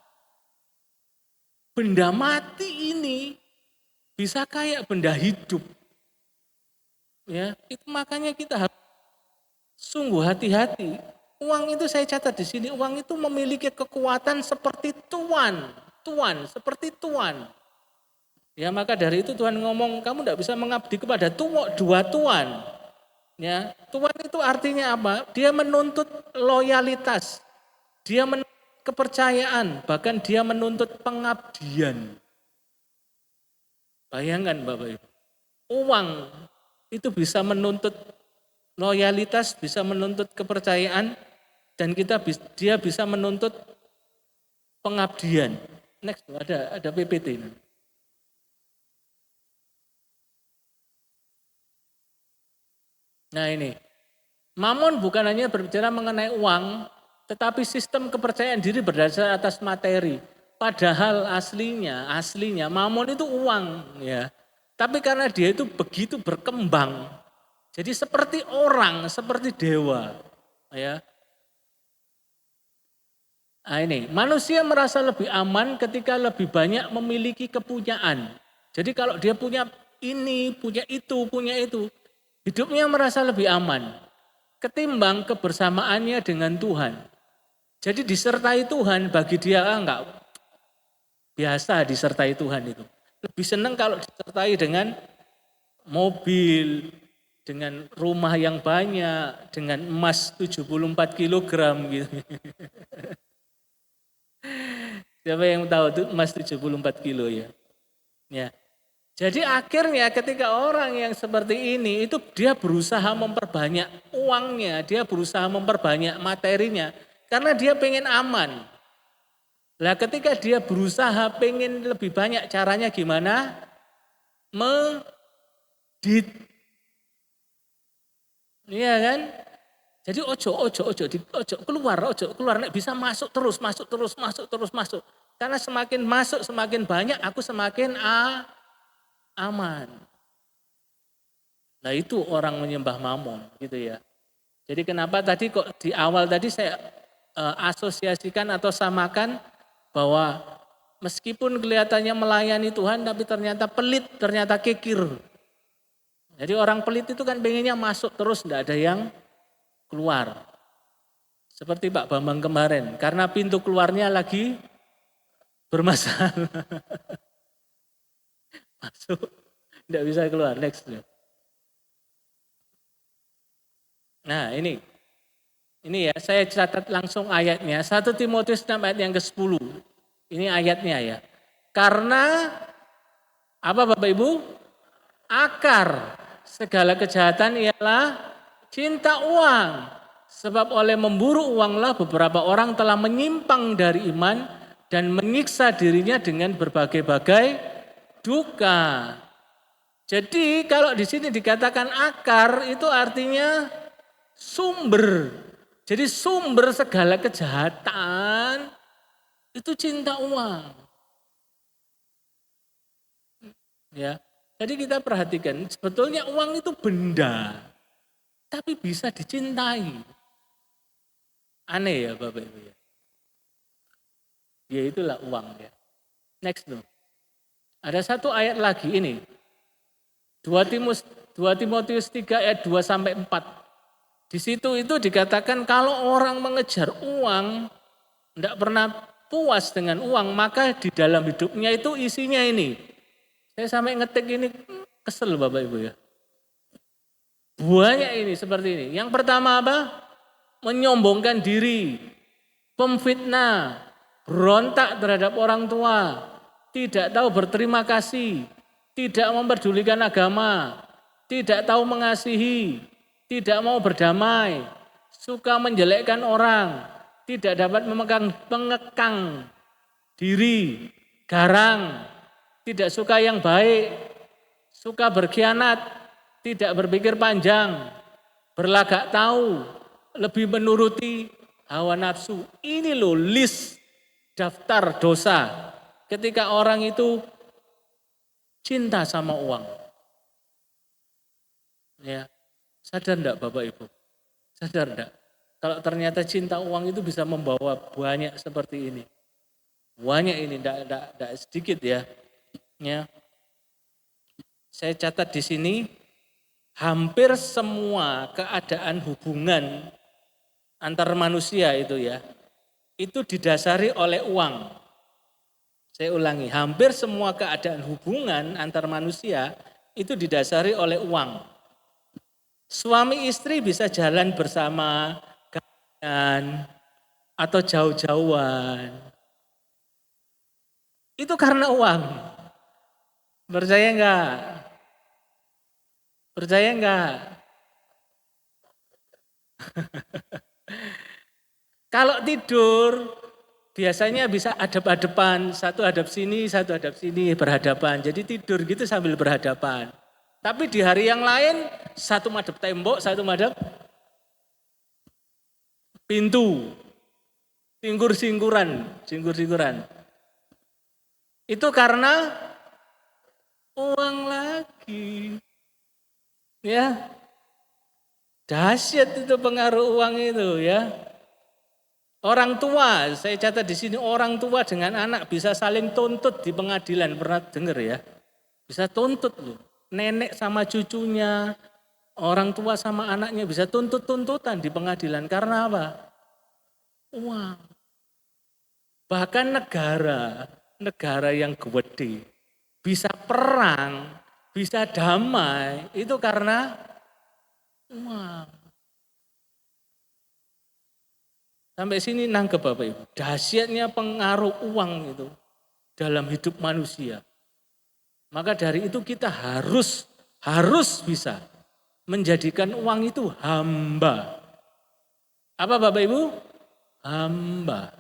Benda mati ini bisa kayak benda hidup. Ya, itu makanya kita harus sungguh hati-hati. Uang itu saya catat di sini, uang itu memiliki kekuatan seperti tuan, seperti tuan. Ya maka dari itu Tuhan ngomong kamu tidak bisa mengabdi kepada dua tuan. Ya, tuan itu artinya apa? Dia menuntut loyalitas, dia menuntut kepercayaan, bahkan dia menuntut pengabdian. Bayangkan Bapak Ibu, uang itu bisa menuntut loyalitas, bisa menuntut kepercayaan, dan dia bisa menuntut pengabdian. Next, ada PPT. Nah ini, Mamon bukan hanya berbicara mengenai uang, tetapi sistem kepercayaan diri berdasar atas materi. Padahal aslinya Mamon itu uang, ya. Tapi karena dia itu begitu berkembang, jadi seperti orang, seperti dewa, ya. Nah ini, manusia merasa lebih aman ketika lebih banyak memiliki kepunyaan. Jadi kalau dia punya ini, punya itu, hidupnya merasa lebih aman ketimbang kebersamaannya dengan Tuhan. Jadi disertai Tuhan bagi dia enggak biasa disertai Tuhan itu. Lebih senang kalau disertai dengan mobil, dengan rumah yang banyak, dengan emas 74 kilogram gitu. Siapa yang tahu tuh emas 74 kilo ya? Ya. Jadi akhirnya ketika orang yang seperti ini itu dia berusaha memperbanyak uangnya, dia berusaha memperbanyak materinya karena dia pengen aman. Nah ketika dia berusaha pengen lebih banyak caranya gimana? Medit. Iya kan? Jadi ojo keluar nek bisa masuk terus. Karena semakin masuk semakin banyak aku semakin aman. Nah itu orang menyembah Mamon gitu ya. Jadi kenapa tadi kok di awal tadi saya asosiasikan atau samakan bahwa meskipun kelihatannya melayani Tuhan tapi ternyata pelit, ternyata kikir. Jadi orang pelit itu kan pengennya masuk terus, tidak ada yang keluar. Seperti Pak Bambang kemarin, karena pintu keluarnya lagi bermasalah. Masuk, tidak bisa keluar. Next. Nah ini, Ini ya, saya catat langsung ayatnya. 1 Timotius 6 ayat yang ke-10. Ini ayatnya ya. Karena apa Bapak Ibu? Akar segala kejahatan ialah cinta uang. Sebab oleh memburu uanglah beberapa orang telah menyimpang dari iman dan menyiksa dirinya dengan berbagai-bagai duka. Jadi kalau di sini dikatakan akar itu artinya sumber. Jadi sumber segala kejahatan itu cinta uang. Ya. Jadi kita perhatikan sebetulnya uang itu benda. Tapi bisa dicintai. Aneh ya Bapak Ibu ya. Ya itulah uang ya. Next no. Ada satu ayat lagi ini. 2 Timotius 3 ayat 2 sampai 4. Di situ itu dikatakan kalau orang mengejar uang, tidak pernah puas dengan uang, maka di dalam hidupnya itu isinya ini. Saya sampai ngetik ini kesel Bapak Ibu ya. Banyak ini seperti ini. Yang pertama apa? Menyombongkan diri, pemfitnah, berontak terhadap orang tua, tidak tahu berterima kasih, tidak memperdulikan agama, tidak tahu mengasihi, tidak mau berdamai, suka menjelekkan orang, tidak dapat mengekang diri, garang, tidak suka yang baik, suka berkhianat, tidak berpikir panjang, berlagak tahu, lebih menuruti hawa nafsu. Ini loh list daftar dosa ketika orang itu cinta sama uang. Ya, sadar enggak Bapak Ibu? Sadar enggak? Kalau ternyata cinta uang itu bisa membawa banyak seperti ini. Banyak ini, enggak sedikit ya. Ya. Saya catat di sini hampir semua keadaan hubungan antar manusia itu ya, itu didasari oleh uang. Saya ulangi, hampir semua keadaan hubungan antar manusia itu didasari oleh uang. Suami istri bisa jalan bersama, gantian, atau jauh-jauhan. Itu karena uang. Percaya enggak? Percaya enggak? Kalau tidur biasanya bisa hadap-hadapan, satu hadap sini berhadapan. Jadi tidur gitu sambil berhadapan. Tapi di hari yang lain satu madep tembok, satu madep pintu. Singgur-singguran. Itu karena uang lagi. Ya. Dahsyat itu pengaruh uang itu ya. Orang tua, saya catat di sini orang tua dengan anak bisa saling tuntut di pengadilan, pernah dengar ya? Bisa tuntut loh. Nenek sama cucunya, orang tua sama anaknya bisa tuntut-tuntutan di pengadilan karena apa? Uang. Bahkan negara yang gede bisa perang, bisa damai itu karena uang. Sampai sini nangkep Bapak Ibu. Dahsyatnya pengaruh uang itu dalam hidup manusia. Maka dari itu kita harus bisa menjadikan uang itu hamba. Apa Bapak Ibu? Hamba.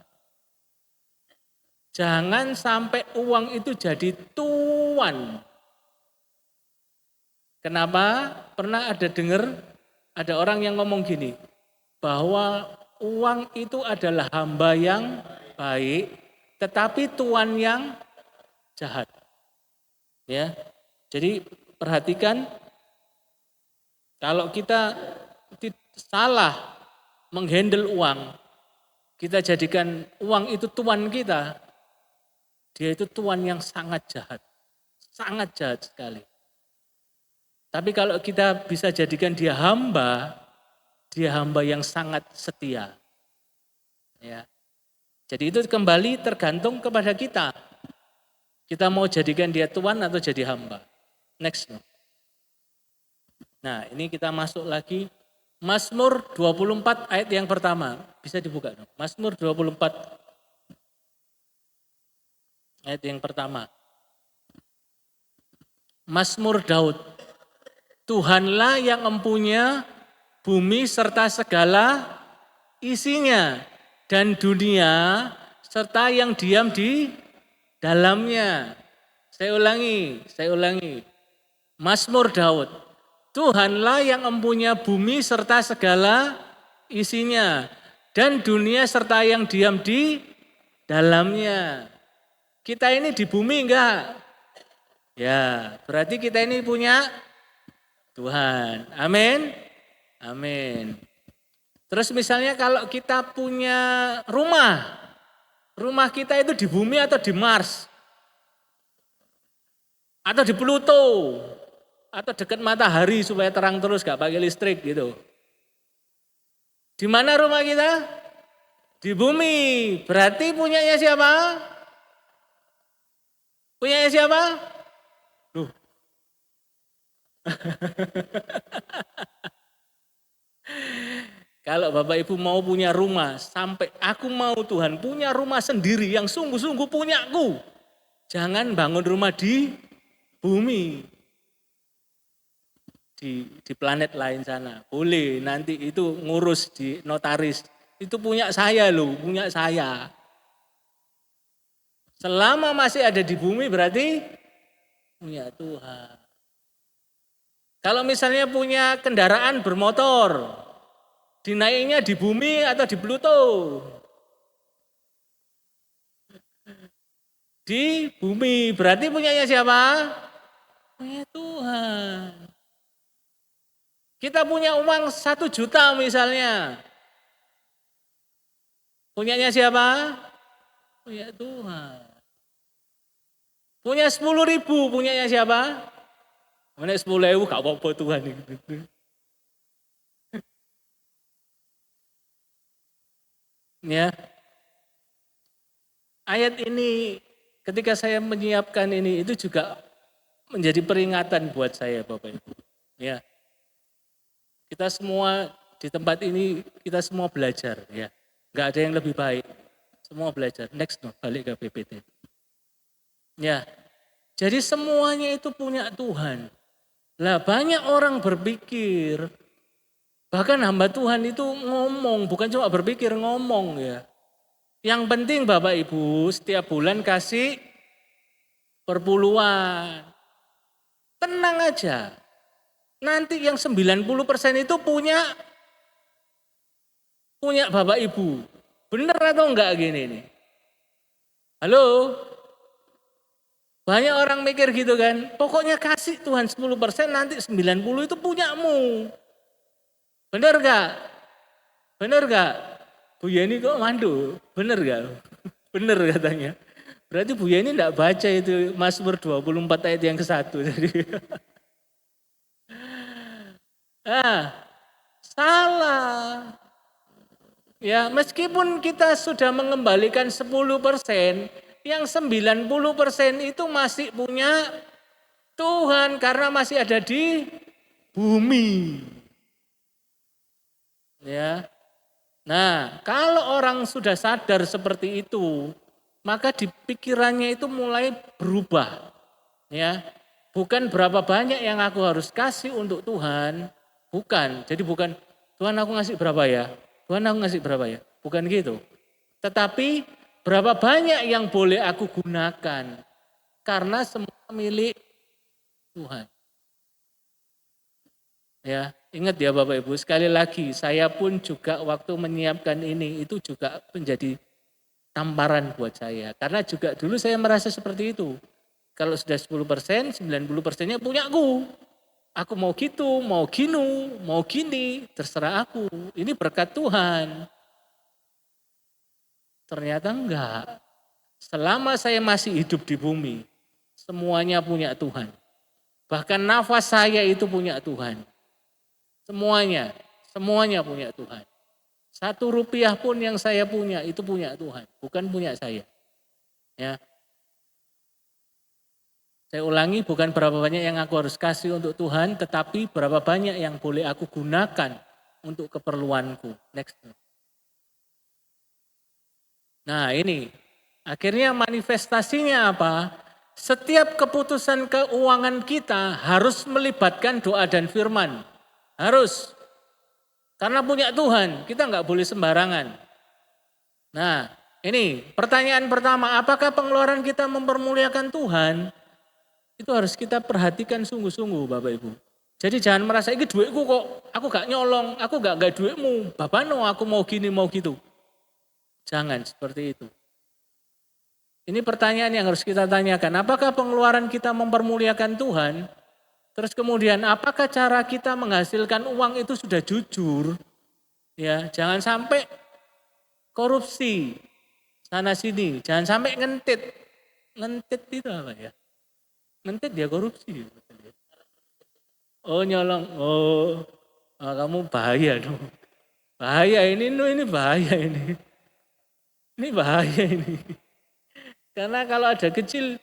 Jangan sampai uang itu jadi tuan. Kenapa? Pernah ada dengar ada orang yang ngomong gini, bahwa uang itu adalah hamba yang baik, tetapi tuan yang jahat. Ya, jadi perhatikan kalau kita salah menghandle uang, kita jadikan uang itu tuan kita, dia itu tuan yang sangat jahat sekali. Tapi kalau kita bisa jadikan dia hamba yang sangat setia. Ya. Jadi itu kembali tergantung kepada kita. Kita mau jadikan dia tuan atau jadi hamba. Next. Nah ini kita masuk lagi Mazmur 24 ayat yang pertama. Bisa dibuka dong. Mazmur 24 ayat yang pertama. Mazmur Daud. Tuhanlah yang mempunyai bumi serta segala isinya dan dunia serta yang diam di dalamnya. Saya ulangi. Mazmur Daud. Tuhanlah yang mempunyai bumi serta segala isinya dan dunia serta yang diam di dalamnya. Kita ini di bumi enggak? Ya, berarti kita ini punya Tuhan. Amin. Amin. Terus misalnya kalau kita punya rumah. Rumah kita itu di bumi atau di Mars? Atau di Pluto? Atau dekat matahari supaya terang terus gak pakai listrik gitu. Di mana rumah kita? Di bumi. Berarti punyanya siapa? Punyanya siapa? Loh. Kalau Bapak Ibu mau punya rumah, sampai aku mau Tuhan punya rumah sendiri yang sungguh-sungguh punyaku. Jangan bangun rumah di bumi. Di planet lain sana. Boleh, nanti itu ngurus di notaris. Itu punya saya loh, punya saya. Selama masih ada di bumi berarti punya Tuhan. Kalau misalnya punya kendaraan bermotor, dinaiknya di bumi atau di Pluto? Di bumi, berarti punyanya siapa? Punya Tuhan. Kita punya uang 1 juta misalnya. Punyanya siapa? Punya Tuhan. Punya 10.000, punyanya siapa? Punya 10.000, gak apa-apa Tuhan. Ya. Ayat ini ketika saya menyiapkan ini itu juga menjadi peringatan buat saya Bapak Ibu. Ya. Kita semua di tempat ini kita semua belajar ya. Enggak ada yang lebih baik. Semua belajar. Next balik ke PPT. Ya. Jadi semuanya itu punya Tuhan. Lah banyak orang berpikir bahkan hamba Tuhan itu ngomong, bukan cuma berpikir, ngomong ya. Yang penting Bapak Ibu setiap bulan kasih perpuluhan. Tenang aja. Nanti yang 90% itu punya Bapak Ibu. Benar atau enggak gini nih? Halo? Banyak orang mikir gitu kan. Pokoknya kasih Tuhan 10% nanti 90 itu punyamu. Benar enggak? Benar enggak? Bu Yeni kok mandu? Benar enggak? Benar katanya. Berarti Bu Yeni enggak baca itu Mazmur 24 ayat yang ke-1. Jadi salah. Ya, meskipun kita sudah mengembalikan 10%, yang 90% itu masih punya Tuhan karena masih ada di bumi. Ya. Nah, kalau orang sudah sadar seperti itu, maka di pikirannya itu mulai berubah. Ya. Bukan berapa banyak yang aku harus kasih untuk Tuhan, bukan. Jadi bukan Tuhan aku ngasih berapa ya? Tuhan aku ngasih berapa ya? Bukan gitu. Tetapi berapa banyak yang boleh aku gunakan? Karena semua milik Tuhan. Ya, ingat ya Bapak Ibu, sekali lagi saya pun juga waktu menyiapkan ini itu juga menjadi tamparan buat saya. Karena juga dulu saya merasa seperti itu. Kalau sudah 10%, 90%-nya punyaku. Aku mau gitu, mau gini, terserah aku. Ini berkat Tuhan. Ternyata enggak. Selama saya masih hidup di bumi, semuanya punya Tuhan. Bahkan nafas saya itu punya Tuhan. Semuanya punya Tuhan. 1 rupiah pun yang saya punya itu punya Tuhan, bukan punya saya. Ya. Saya ulangi, bukan berapa banyak yang aku harus kasih untuk Tuhan, tetapi berapa banyak yang boleh aku gunakan untuk keperluanku. Next. Nah ini, akhirnya manifestasinya apa? Setiap keputusan keuangan kita harus melibatkan doa dan firman. Harus. Karena punya Tuhan, kita nggak boleh sembarangan. Nah ini pertanyaan pertama, apakah pengeluaran kita mempermuliakan Tuhan? Itu harus kita perhatikan sungguh-sungguh Bapak Ibu. Jadi jangan merasa, ini duitku kok, aku gak nyolong, aku gak duitmu. Bapak no, aku mau gini, mau gitu. Jangan seperti itu. Ini pertanyaan yang harus kita tanyakan. Apakah pengeluaran kita mempermuliakan Tuhan? Terus kemudian apakah cara kita menghasilkan uang itu sudah jujur? Ya, jangan sampai korupsi sana sini. Jangan sampai ngentit. Ngentit itu apa ya? Ngentit dia korupsi. Oh nyolong, kamu bahaya dong. Bahaya ini bahaya ini. Ini bahaya ini. Karena kalau ada kecil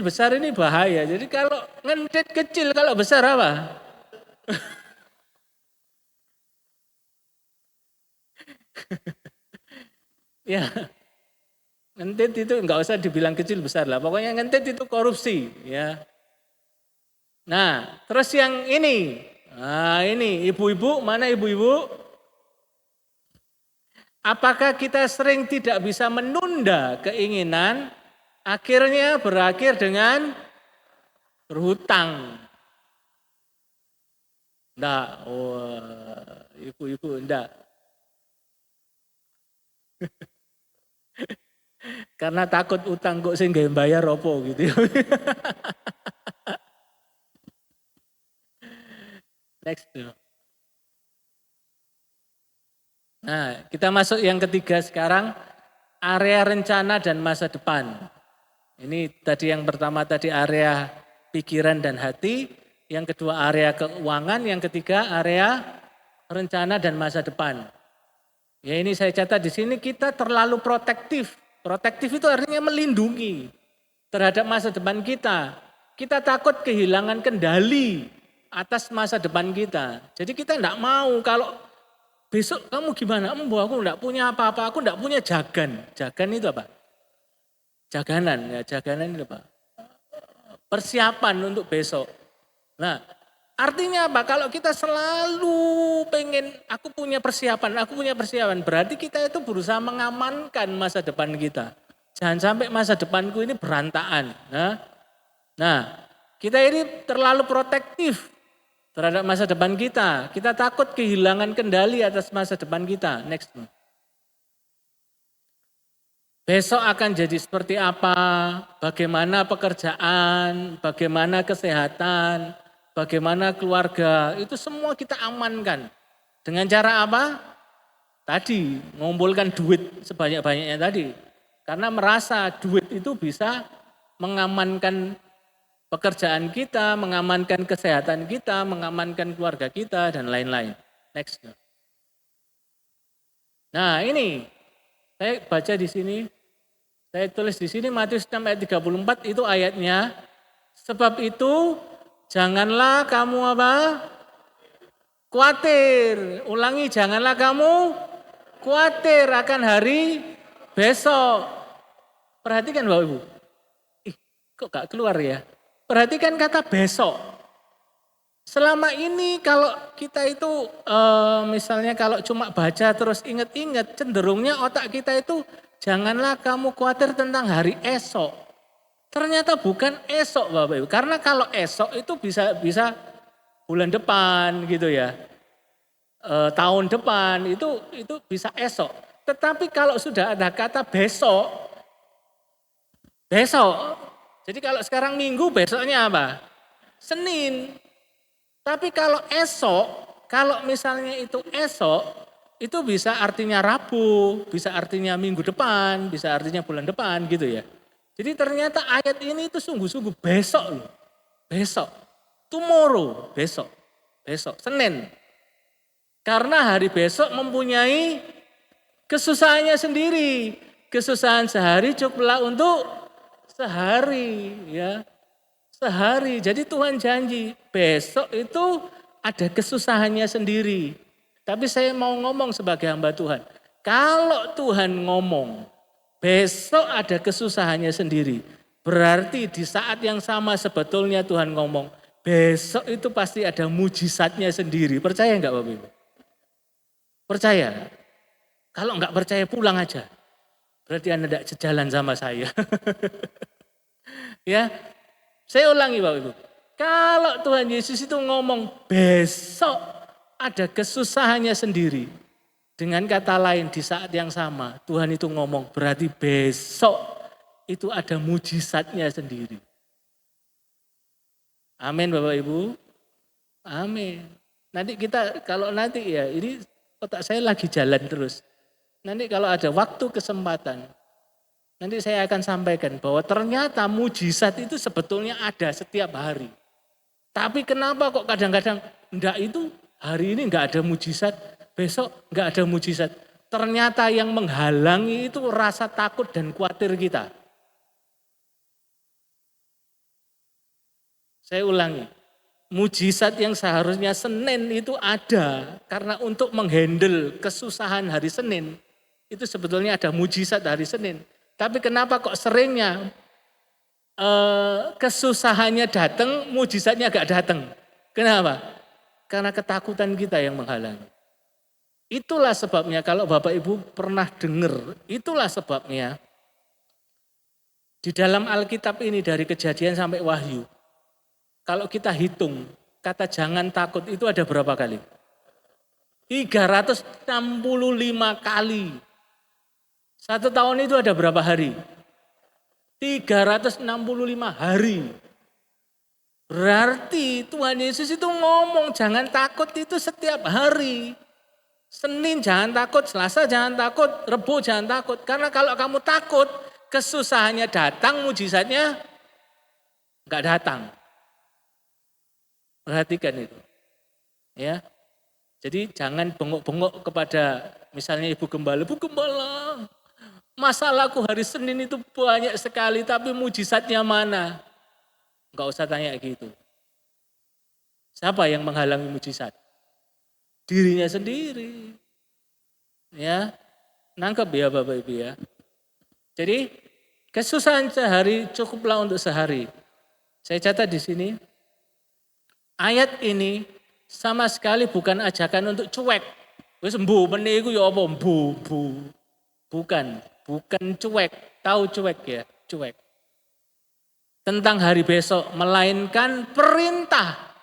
besar ini bahaya. Jadi kalau ngentit kecil, kalau besar apa? Ya, ngentit itu enggak usah dibilang kecil besar lah. Pokoknya ngentit itu korupsi, ya. Nah, terus yang ini. Nah, ini ibu-ibu, mana ibu-ibu? Apakah kita sering tidak bisa menunda keinginan, akhirnya berakhir dengan berhutang? Enggak, ibu-ibu enggak. Karena takut utang kok sing nggak bayar opo gitu. Next. Nah, kita masuk yang ketiga sekarang, area rencana dan masa depan. Ini tadi yang pertama tadi area pikiran dan hati, yang kedua area keuangan, yang ketiga area rencana dan masa depan. Ya ini saya catat di sini kita terlalu protektif. Protektif itu artinya melindungi terhadap masa depan kita. Kita takut kehilangan kendali atas masa depan kita. Jadi kita enggak mau kalau besok kamu gimana? Aku enggak punya apa-apa, aku enggak punya jagan. Jagan itu apa? Jaganan, ya jaganan itu apa? Persiapan untuk besok. Nah, artinya apa? Kalau kita selalu pengen aku punya persiapan, berarti kita itu berusaha mengamankan masa depan kita. Jangan sampai masa depanku ini berantakan. Nah, kita ini terlalu protektif terhadap masa depan kita. Kita takut kehilangan kendali atas masa depan kita. Next. Besok akan jadi seperti apa, bagaimana pekerjaan, bagaimana kesehatan, bagaimana keluarga, itu semua kita amankan. Dengan cara apa? Tadi, mengumpulkan duit sebanyak-banyaknya tadi. Karena merasa duit itu bisa mengamankan pekerjaan kita, mengamankan kesehatan kita, mengamankan keluarga kita, dan lain-lain. Next. Nah ini, saya baca di sini, saya tulis di sini Matius 6 ayat 34 itu ayatnya. Sebab itu janganlah kamu apa? Khawatir. Ulangi, janganlah kamu khawatir akan hari besok. Perhatikan Bapak Ibu. Kok gak keluar ya? Perhatikan kata besok. Selama ini kalau kita itu misalnya kalau cuma baca terus ingat-ingat, cenderungnya otak kita itu janganlah kamu khawatir tentang hari esok. Ternyata bukan esok Bapak Ibu. Karena kalau esok itu bisa bulan depan gitu ya. Tahun depan itu bisa esok. Tetapi kalau sudah ada kata besok. Jadi kalau sekarang Minggu besoknya apa? Senin. Tapi kalau esok, kalau misalnya itu esok, itu bisa artinya Rabu, bisa artinya minggu depan, bisa artinya bulan depan gitu ya. Jadi ternyata ayat ini itu sungguh-sungguh besok loh. Besok, tomorrow, besok, Senin. Karena hari besok mempunyai kesusahannya sendiri. Kesusahan sehari cukuplah untuk sehari ya. Sehari. Jadi Tuhan janji besok itu ada kesusahannya sendiri. Tapi saya mau ngomong sebagai hamba Tuhan. Kalau Tuhan ngomong, besok ada kesusahannya sendiri. Berarti di saat yang sama sebetulnya Tuhan ngomong, besok itu pasti ada mujizatnya sendiri. Percaya enggak Bapak Ibu? Percaya? Kalau enggak percaya pulang aja. Berarti Anda tidak sejalan sama saya. Ya, saya ulangi Bapak Ibu. Kalau Tuhan Yesus itu ngomong besok ada kesusahannya sendiri. Dengan kata lain di saat yang sama Tuhan itu ngomong berarti besok itu ada mujizatnya sendiri. Amin Bapak Ibu. Amin. Nanti kita kalau nanti ya ini otak saya lagi jalan terus. Nanti kalau ada waktu kesempatan nanti saya akan sampaikan bahwa ternyata mujizat itu sebetulnya ada setiap hari. Tapi kenapa kok kadang-kadang enggak itu hari ini enggak ada mujizat, besok enggak ada mujizat. Ternyata yang menghalangi itu rasa takut dan khawatir kita. Saya ulangi, mujizat yang seharusnya Senin itu ada karena untuk menghandle kesusahan hari Senin. Itu sebetulnya ada mujizat hari Senin. Tapi kenapa kok seringnya kesusahannya datang, mujizatnya gak datang. Kenapa? Karena ketakutan kita yang menghalangi. Itulah sebabnya kalau Bapak Ibu pernah dengar, itulah sebabnya di dalam Alkitab ini dari Kejadian sampai Wahyu, kalau kita hitung, kata jangan takut itu ada berapa kali? 365 kali. Satu tahun itu ada berapa hari? 365 hari. Berarti Tuhan Yesus itu ngomong jangan takut itu setiap hari. Senin jangan takut, Selasa jangan takut, Rebo jangan takut. Karena kalau kamu takut, kesusahannya datang, mujizatnya enggak datang. Perhatikan itu. Ya. Jadi jangan bengok-bengok kepada misalnya Ibu Gembala, masalahku hari Senin itu banyak sekali tapi mujizatnya mana? Enggak usah tanya gitu. Siapa yang menghalangi mujizat? Dirinya sendiri. Ya, nangkep ya Bapak Ibu ya. Jadi kesusahan sehari cukuplah untuk sehari. Saya catat di sini. Ayat ini sama sekali bukan ajakan untuk cuek. Wis mbu meneh iku ya apa mbu. Bukan cuek, tahu cuek ya, cuek. Tentang hari besok, melainkan perintah.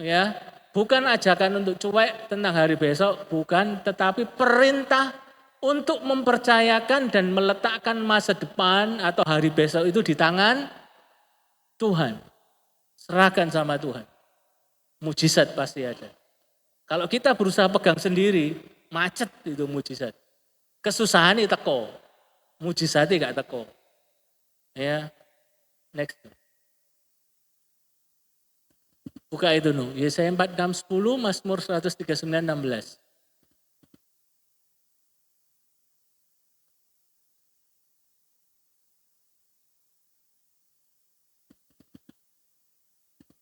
Ya, bukan ajakan untuk cuek tentang hari besok, bukan, tetapi perintah untuk mempercayakan dan meletakkan masa depan atau hari besok itu di tangan Tuhan. Serahkan sama Tuhan. Mujizat pasti ada. Kalau kita berusaha pegang sendiri, macet itu mujizat. Kesusahan itu teko. Mujizatnya gak teko. Ya. Next. Buka itu nu. Yesaya 46:10, Mazmur 139:16.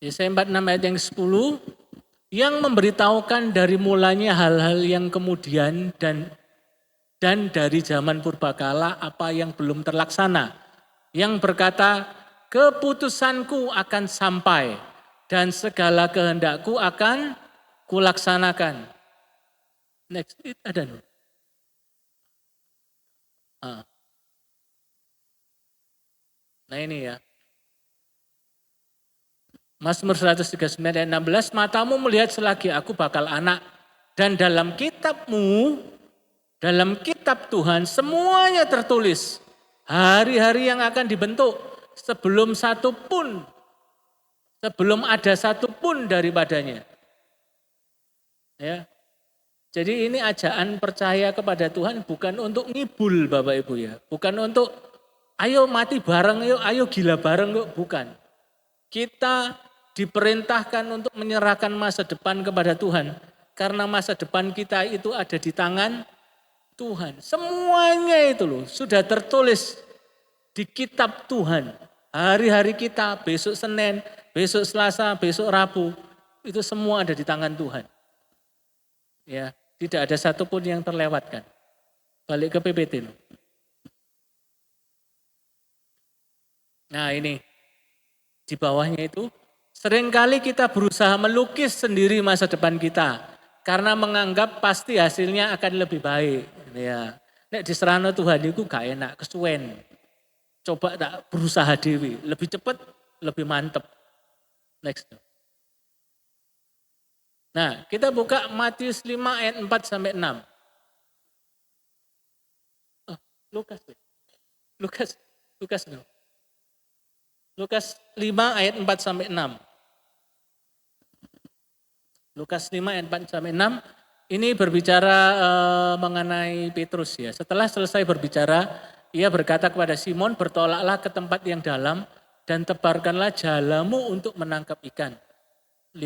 Yesaya 46 ayat yang 10, yang memberitahukan dari mulanya hal-hal yang kemudian dan dari zaman purbakala apa yang belum terlaksana. Yang berkata, keputusanku akan sampai dan segala kehendakku akan kulaksanakan. Next, ada nih. Nah ini ya. Mazmur 139 ayat 16, matamu melihat selagi aku bakal anak. Dan dalam kitabmu, dalam kitab Tuhan semuanya tertulis. Hari-hari yang akan dibentuk sebelum ada satu pun daripadanya. Ya. Jadi ini ajaan percaya kepada Tuhan bukan untuk ngibul Bapak Ibu ya. Bukan untuk ayo mati bareng yuk, ayo gila bareng yuk, bukan. Kita diperintahkan untuk menyerahkan masa depan kepada Tuhan. Karena masa depan kita itu ada di tangan Tuhan. Semuanya itu loh sudah tertulis di kitab Tuhan. Hari-hari kita, besok Senin, besok Selasa, besok Rabu. Itu semua ada di tangan Tuhan. Ya, Tidak ada satupun yang terlewatkan. Balik ke PPT. Nah ini, di bawahnya itu, seringkali kita berusaha melukis sendiri masa depan kita. Karena menganggap pasti hasilnya akan lebih baik. Ya. Nek diserahno Tuhan itu gak enak, kesuwen. Coba tak berusaha dewi, lebih cepat, lebih mantep. Next. Nah, kita buka Matius 5 ayat 4 sampai 6. Oh, Lukas no. Lukas 5 ayat 4 sampai 6. Lukas 5 ayat 4 sampai 6 ini berbicara mengenai Petrus ya. Setelah selesai berbicara, ia berkata kepada Simon, bertolaklah ke tempat yang dalam dan tebarkanlah jalamu untuk menangkap ikan. 5.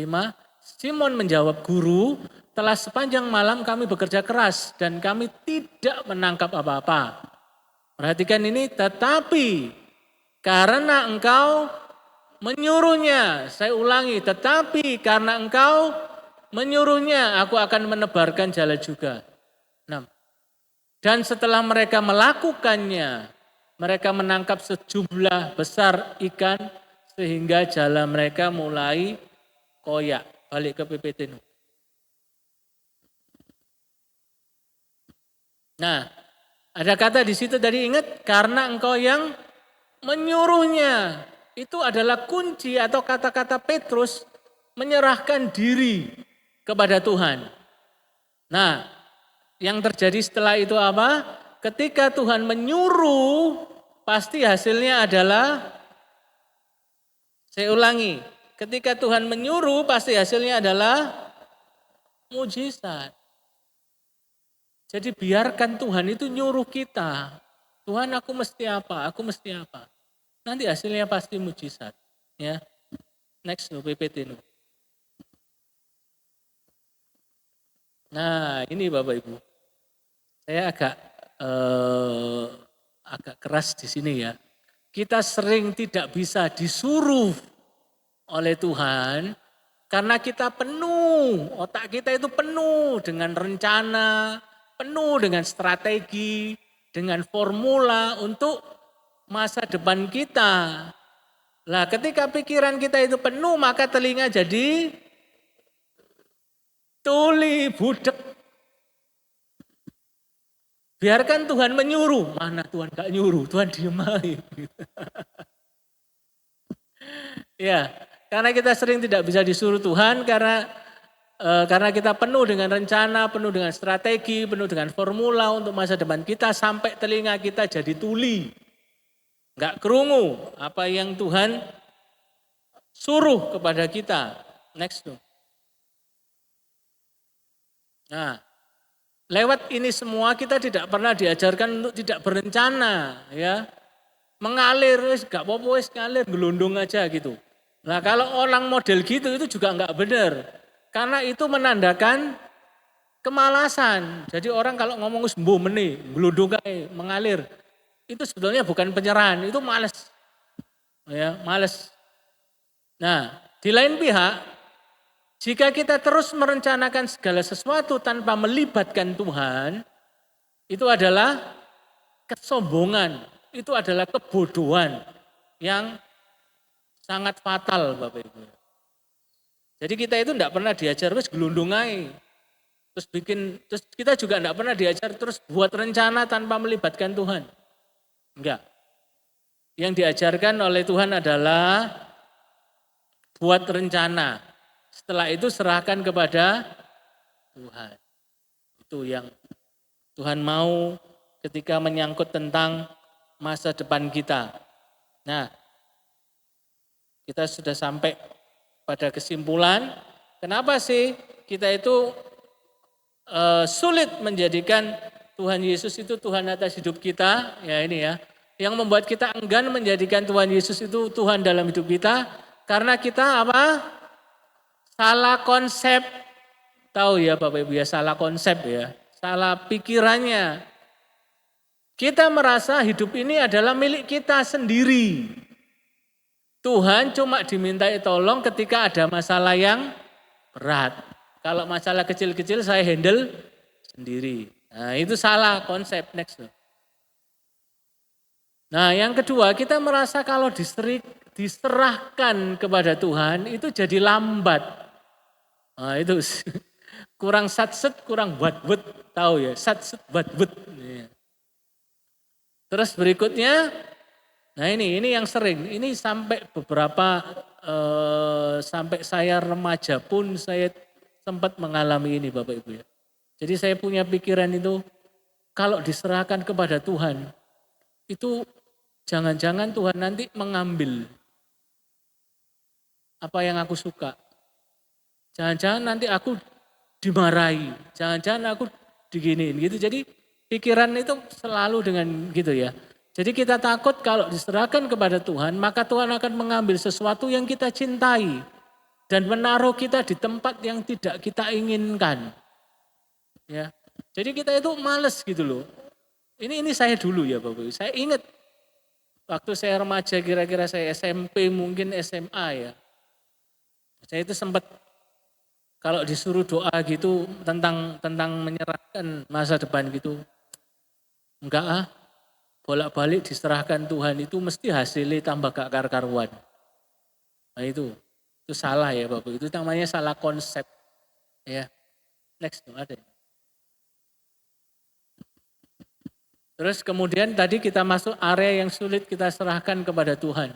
Simon menjawab, Guru, telah sepanjang malam kami bekerja keras dan kami tidak menangkap apa-apa. Perhatikan ini, tetapi karena engkau menyuruhnya, saya ulangi, tetapi karena engkau menyuruhnya, aku akan menebarkan jala juga. 6. Dan setelah mereka melakukannya, mereka menangkap sejumlah besar ikan sehingga jala mereka mulai koyak. Balik ke PPT. Nah, ada kata di situ tadi ingat, karena engkau yang menyuruhnya. Itu adalah kunci atau kata-kata Petrus menyerahkan diri kepada Tuhan. Nah, yang terjadi setelah itu apa? Ketika Tuhan menyuruh, pasti hasilnya adalah, saya ulangi, ketika Tuhan menyuruh pasti hasilnya adalah mujizat. Jadi biarkan Tuhan itu nyuruh kita. Tuhan aku mesti apa, aku mesti apa. Nanti hasilnya pasti mujizat. Ya. Next PPT. Nah ini Bapak Ibu. Saya agak keras di sini ya. Kita sering tidak bisa disuruh oleh Tuhan karena kita penuh, otak kita itu penuh dengan rencana, penuh dengan strategi, dengan formula untuk masa depan kita. Lah ketika pikiran kita itu penuh maka telinga jadi tuli, budek. Biarkan Tuhan menyuruh. Mana Tuhan gak nyuruh, Tuhan diem aja. Ya, karena kita sering tidak bisa disuruh Tuhan karena kita penuh dengan rencana, penuh dengan strategi, penuh dengan formula untuk masa depan kita sampai telinga kita jadi tuli. Gak kerungu apa yang Tuhan suruh kepada kita. Next tuh. Nah, lewat ini semua kita tidak pernah diajarkan untuk tidak berencana, ya. Mengalir, gak apa-apa, ngalir, gelundung aja gitu. Nah kalau orang model gitu itu juga gak benar. Karena itu menandakan kemalasan. Jadi orang kalau ngomong sembuh meni, gelundung kayak mengalir. Itu sebetulnya bukan penyerahan, itu males. Ya, males. Nah, di lain pihak, jika kita terus merencanakan segala sesuatu tanpa melibatkan Tuhan, itu adalah kesombongan, itu adalah kebodohan yang sangat fatal Bapak Ibu. Jadi kita itu tidak pernah diajar terus gelundung aja. Terus kita juga tidak pernah diajar terus buat rencana tanpa melibatkan Tuhan. Enggak. Yang diajarkan oleh Tuhan adalah buat rencana. Setelah itu serahkan kepada Tuhan. Itu yang Tuhan mau ketika menyangkut tentang masa depan kita. Nah, kita sudah sampai pada kesimpulan, kenapa sih kita itu sulit menjadikan Tuhan Yesus itu Tuhan atas hidup kita, ya ini ya. Yang membuat kita enggan menjadikan Tuhan Yesus itu Tuhan dalam hidup kita, karena kita apa? Salah konsep, tahu ya Bapak Ibu ya, salah konsep ya, salah pikirannya. Kita merasa hidup ini adalah milik kita sendiri. Tuhan cuma dimintai tolong ketika ada masalah yang berat. Kalau masalah kecil-kecil saya handle sendiri. Nah, itu salah konsep. Next. Nah, yang kedua, kita merasa kalau diserahkan kepada Tuhan itu jadi lambat. Nah, itu kurang satset, kurang buat-buat, tahu ya, satset buat-buat. Terus berikutnya, nah ini yang sering, ini sampai beberapa, sampai saya remaja pun saya sempat mengalami ini Bapak Ibu ya. Jadi saya punya pikiran itu, kalau diserahkan kepada Tuhan, itu jangan-jangan Tuhan nanti mengambil apa yang aku suka. Jangan-jangan nanti aku dimarahi, jangan-jangan aku diginiin gitu. Jadi pikiran itu selalu dengan gitu ya. Jadi kita takut kalau diserahkan kepada Tuhan, maka Tuhan akan mengambil sesuatu yang kita cintai dan menaruh kita di tempat yang tidak kita inginkan. Ya. Jadi kita itu males gitu loh. Ini saya dulu ya Bapak Ibu. Saya ingat waktu saya remaja, kira-kira saya SMP mungkin SMA ya. Saya itu sempat kalau disuruh doa gitu tentang menyerahkan masa depan gitu. Enggak bolak-balik diserahkan Tuhan itu mesti hasilnya tambah gak karuan. Nah itu salah ya Bapak. Itu namanya salah konsep. Ya. Next ada. Terus kemudian tadi kita masuk area yang sulit kita serahkan kepada Tuhan.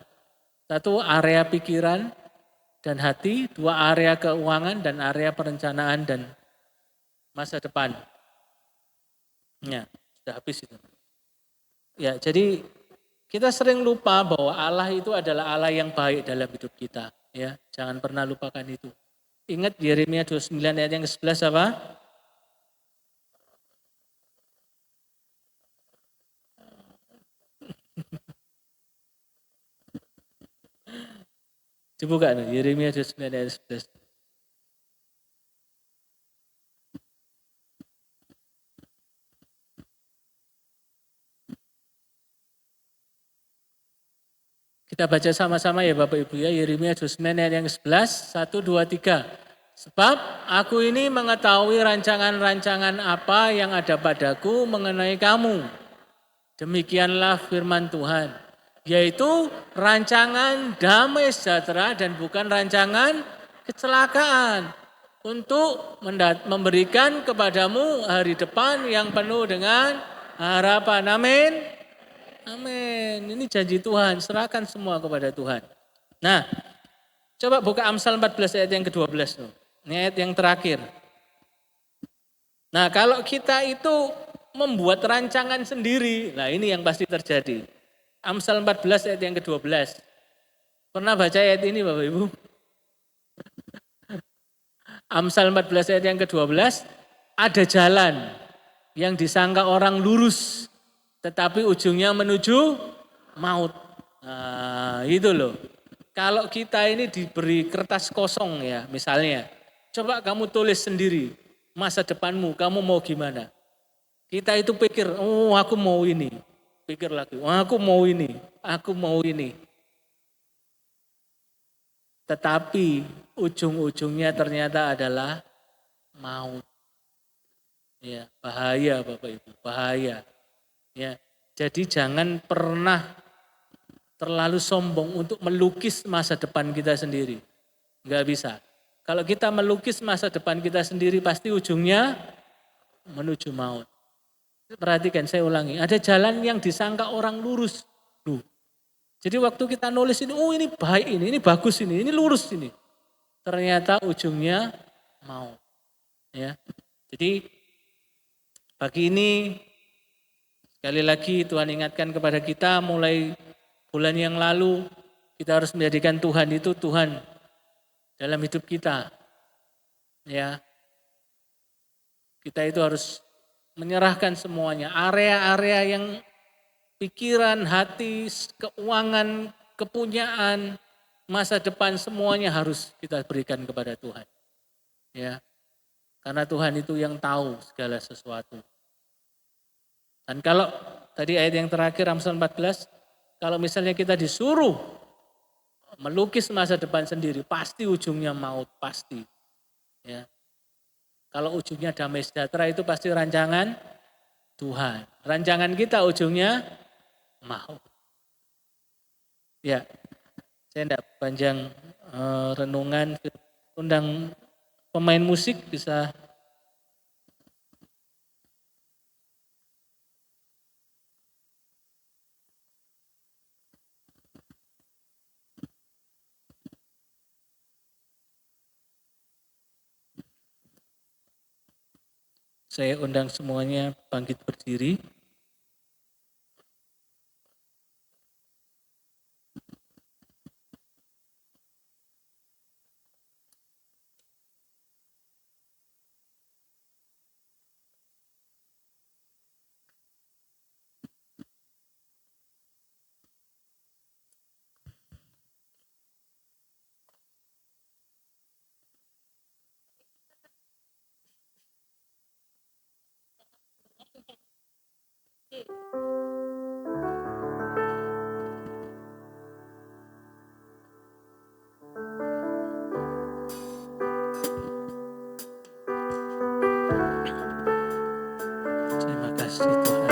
Satu area pikiran dan hati, dua area keuangan dan area perencanaan dan masa depan. Ya, sudah habis itu. Ya, jadi kita sering lupa bahwa Allah itu adalah Allah yang baik dalam hidup kita. Ya, jangan pernah lupakan itu. Ingat Yeremia 29 ayat yang ke-11 apa? Dibuka nih, Yeremia 29 ayat 11. Kita baca sama-sama ya Bapak Ibu ya, Yeremia 29 ayat yang ke-11, 1, 2, 3. Sebab aku ini mengetahui rancangan-rancangan apa yang ada padaku mengenai kamu. Demikianlah firman Tuhan, yaitu rancangan damai sejahtera dan bukan rancangan kecelakaan, untuk memberikan kepadamu hari depan yang penuh dengan harapan. Amin. Amin. Ini janji Tuhan, serahkan semua kepada Tuhan. Nah, coba buka Amsal 14 ayat yang ke-12. Ini ayat yang terakhir. Nah, kalau kita itu membuat rancangan sendiri, nah ini yang pasti terjadi. Amsal 14 ayat yang ke-12. Pernah baca ayat ini Bapak Ibu? Amsal 14 ayat yang ke-12, ada jalan yang disangka orang lurus, tetapi ujungnya menuju maut. Nah, itu loh. Kalau kita ini diberi kertas kosong ya, misalnya, coba kamu tulis sendiri masa depanmu, kamu mau gimana? Kita itu pikir, oh aku mau ini. Pikir lagi, oh aku mau ini, aku mau ini. Tetapi ujung-ujungnya ternyata adalah maut. Ya, bahaya Bapak Ibu, bahaya. Ya, jadi jangan pernah terlalu sombong untuk melukis masa depan kita sendiri. Enggak bisa. Kalau kita melukis masa depan kita sendiri pasti ujungnya menuju maut. Perhatikan, saya ulangi. Ada jalan yang disangka orang lurus. Jadi waktu kita nulis ini, oh ini baik ini bagus ini lurus ini. Ternyata ujungnya maut. Ya. Jadi pagi ini sekali lagi Tuhan ingatkan kepada kita mulai bulan yang lalu kita harus menjadikan Tuhan itu Tuhan dalam hidup kita. Ya. Kita itu harus menyerahkan semuanya, area-area yang pikiran, hati, keuangan, kepunyaan, masa depan semuanya harus kita berikan kepada Tuhan. Ya. Karena Tuhan itu yang tahu segala sesuatu. Dan kalau tadi ayat yang terakhir Amsal 14, kalau misalnya kita disuruh melukis masa depan sendiri, pasti ujungnya maut, pasti. Ya. Kalau ujungnya damai sejahtera itu pasti rancangan Tuhan. Rancangan kita ujungnya maut. Ya, saya tidak panjang renungan. Undang pemain musik bisa. Saya undang semuanya bangkit berdiri. Terima kasih Tuhan.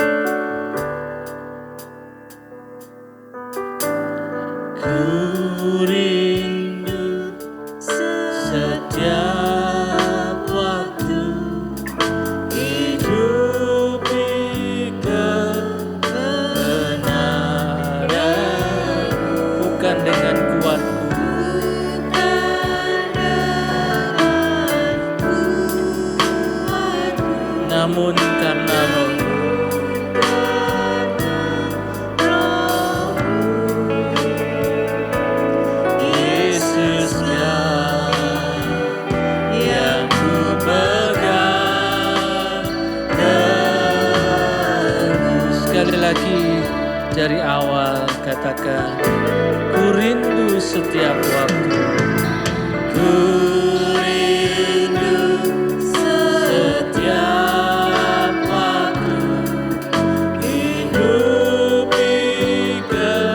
Ku rindu setiap waktu hidup di kebenaran, bukan dengan kuatku, namun karena Roh. Sekali lagi dari awal katakan, ku rindu setiap waktu. Ku rindu setiap waktu hidup di kebenaran,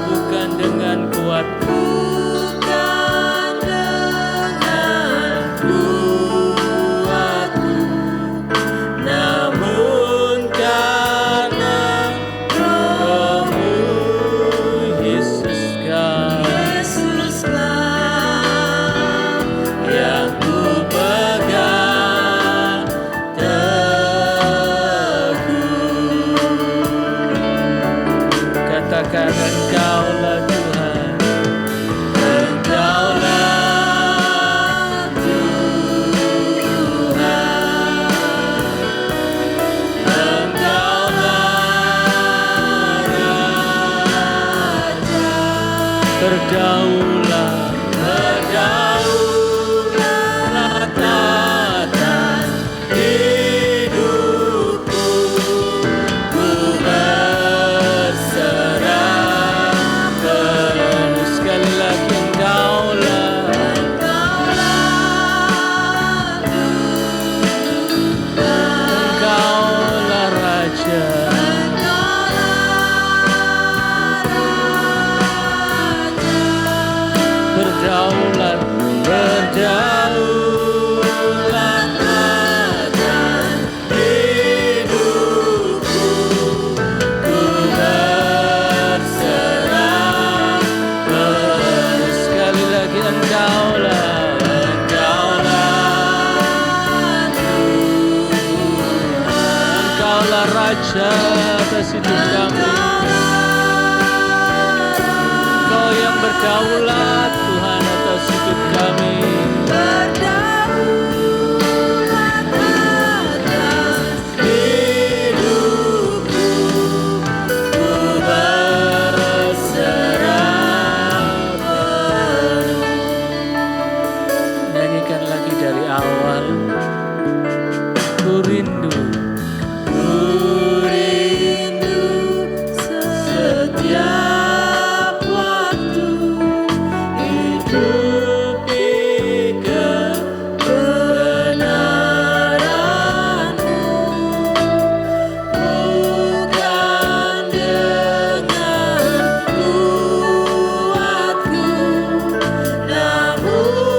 bukan dengan kuatku, namun karena Roh-Mu, Yesuslah yang ku pegang teguh. Katakan Engkaulah Tuhan, Engkaulah berdaulat, berdaulat atas hidupku, ku berserah penuh. Sekali lagi Engkaulah, Engkaulah Raja. Berdaulat, berdaulat atas hidupku, ku berserah penuh. Sekali lagi Engkaulah, Engkaulah Engkaulah Raja atas hidup kami. Engkau yang berdaulat Tuhan atas hidup kami. Berdaulat atas hidupku, ku berserah penuh. Nyanyikan lagi dari awal. Ku rindu setiap waktu hidup di kebenaran-Mu, bukan dengan kuatku, namun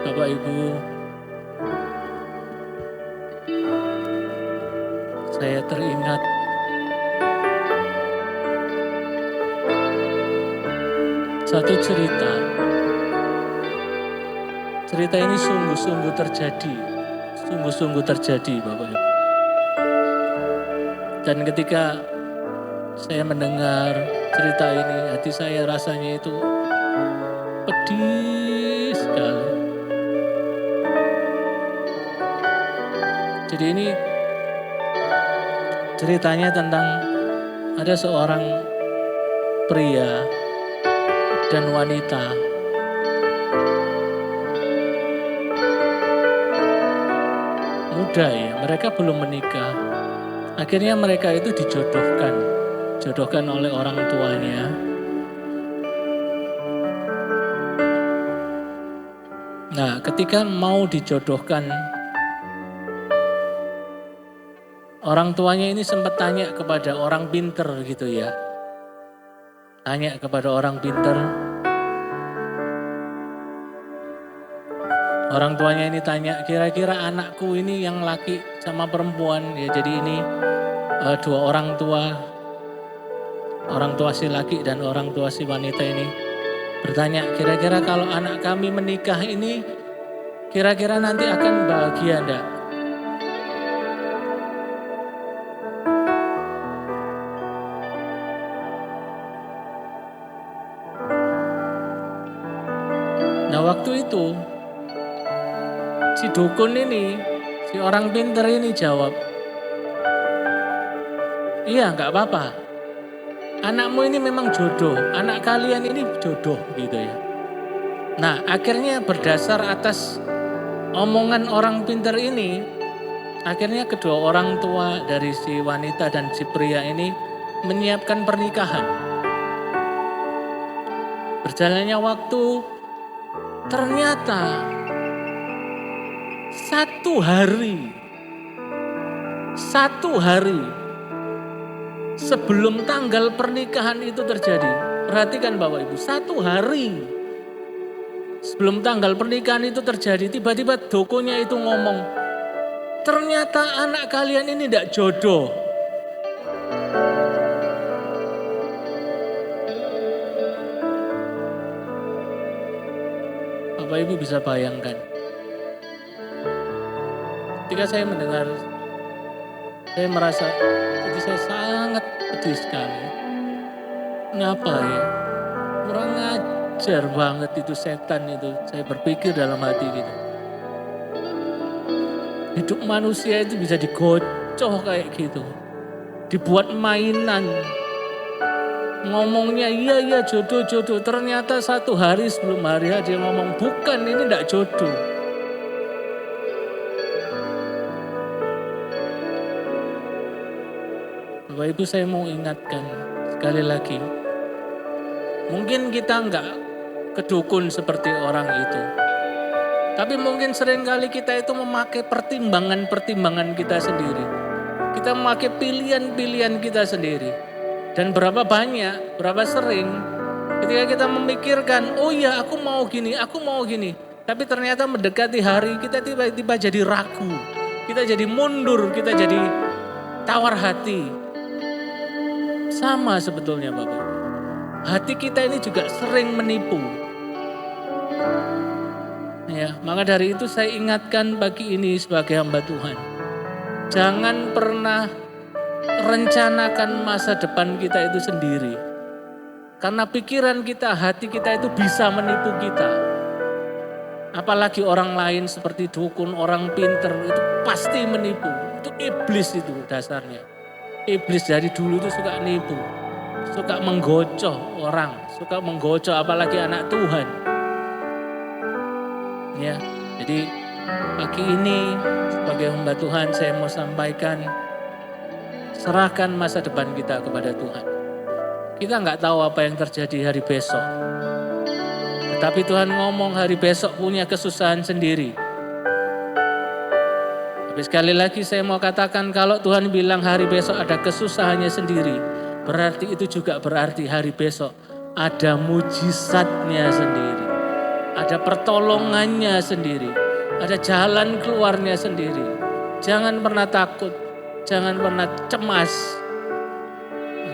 Bapak Ibu, saya teringat satu cerita. Cerita ini sungguh-sungguh terjadi Bapak Ibu. Dan ketika saya mendengar cerita ini, hati saya rasanya itu pedih sekali. Jadi ini ceritanya tentang ada seorang pria dan wanita. Muda ya, mereka belum menikah. Akhirnya mereka itu dijodohkan oleh orang tuanya. Nah, ketika mau dijodohkan, orang tuanya ini sempat tanya kepada orang pinter gitu ya. Tanya kepada orang pinter. Orang tuanya ini tanya, kira-kira anakku ini yang laki sama perempuan, ya jadi ini dua orang tua si laki dan orang tua si wanita ini bertanya, kira-kira kalau anak kami menikah ini, kira-kira nanti akan bahagia enggak? Nah waktu itu, si dukun ini, si orang pinter ini jawab, iya nggak apa-apa, anakmu ini memang jodoh, anak kalian ini jodoh gitu ya. Nah akhirnya berdasar atas omongan orang pinter ini, akhirnya kedua orang tua dari si wanita dan si pria ini menyiapkan pernikahan. Berjalannya waktu, ternyata satu hari sebelum tanggal pernikahan itu terjadi. Perhatikan Bapak Ibu, satu hari sebelum tanggal pernikahan itu terjadi, tiba-tiba dukunnya itu ngomong, ternyata anak kalian ini tidak jodoh. Bapak Ibu bisa bayangkan. Ketika saya mendengar, saya merasa, jadi saya sangat pedih sekali. Kenapa ya? Kurang ajar banget itu setan itu. Saya berpikir dalam hati gitu. Hidup manusia itu bisa digocoh kayak gitu. Dibuat mainan. Ngomongnya iya jodoh. Ternyata satu hari sebelum hari dia ngomong bukan, ini enggak jodoh. Bapak Ibu, saya mau ingatkan sekali lagi. Mungkin kita enggak kedukun seperti orang itu. Tapi mungkin seringkali kita itu memakai pertimbangan kita sendiri. Kita memakai pilihan kita sendiri. Dan berapa sering ketika kita memikirkan, oh iya aku mau gini. Tapi ternyata mendekati hari kita tiba-tiba jadi ragu. Kita jadi mundur, kita jadi tawar hati. Sama sebetulnya Bapak. Hati kita ini juga sering menipu. Ya, maka dari itu saya ingatkan pagi ini sebagai hamba Tuhan. Jangan pernah rencanakan masa depan kita itu sendiri. Karena pikiran kita, hati kita itu bisa menipu kita. Apalagi orang lain seperti dukun, orang pinter itu pasti menipu. Itu iblis itu dasarnya. Iblis dari dulu itu suka nipu. Suka menggocok orang, suka menggocok apalagi anak Tuhan. Ya, jadi pagi ini sebagai hamba Tuhan saya mau sampaikan, serahkan masa depan kita kepada Tuhan. Kita nggak tahu apa yang terjadi hari besok. Tetapi Tuhan ngomong hari besok punya kesusahan sendiri. Tapi sekali lagi saya mau katakan, kalau Tuhan bilang hari besok ada kesusahannya sendiri, berarti itu juga berarti hari besok ada mujizatnya sendiri. Ada pertolongannya sendiri. Ada jalan keluarnya sendiri. Jangan pernah takut, jangan pernah cemas.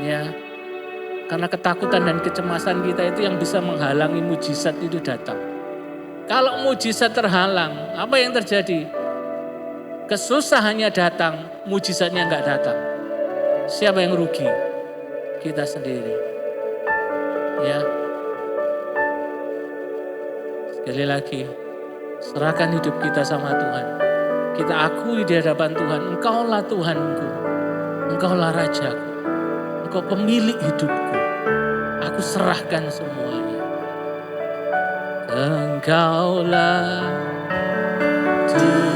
Ya, karena ketakutan dan kecemasan kita itu yang bisa menghalangi mujizat itu datang. Kalau mujizat terhalang, apa yang terjadi? Kesusahannya datang, mujizatnya enggak datang. Siapa yang rugi? Kita sendiri. Ya. Sekali lagi, serahkan hidup kita sama Tuhan. Kita akui di hadapan Tuhan, Engkaulah Tuhanku, Engkaulah Rajaku, Engkau pemilik hidupku. Aku serahkan semuanya. Engkaulah Tuhan.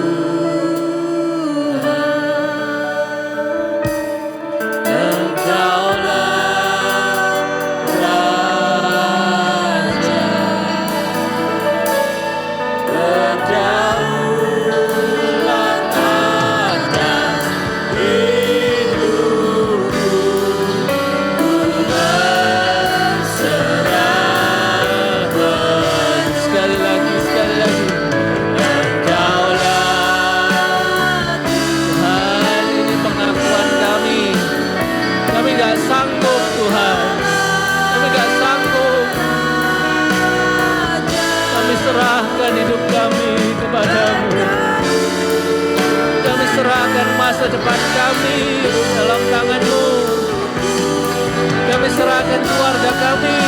Hidup kami kepadamu. Kami serahkan masa depan kami dalam tangan-Mu. Kami serahkan keluarga kami,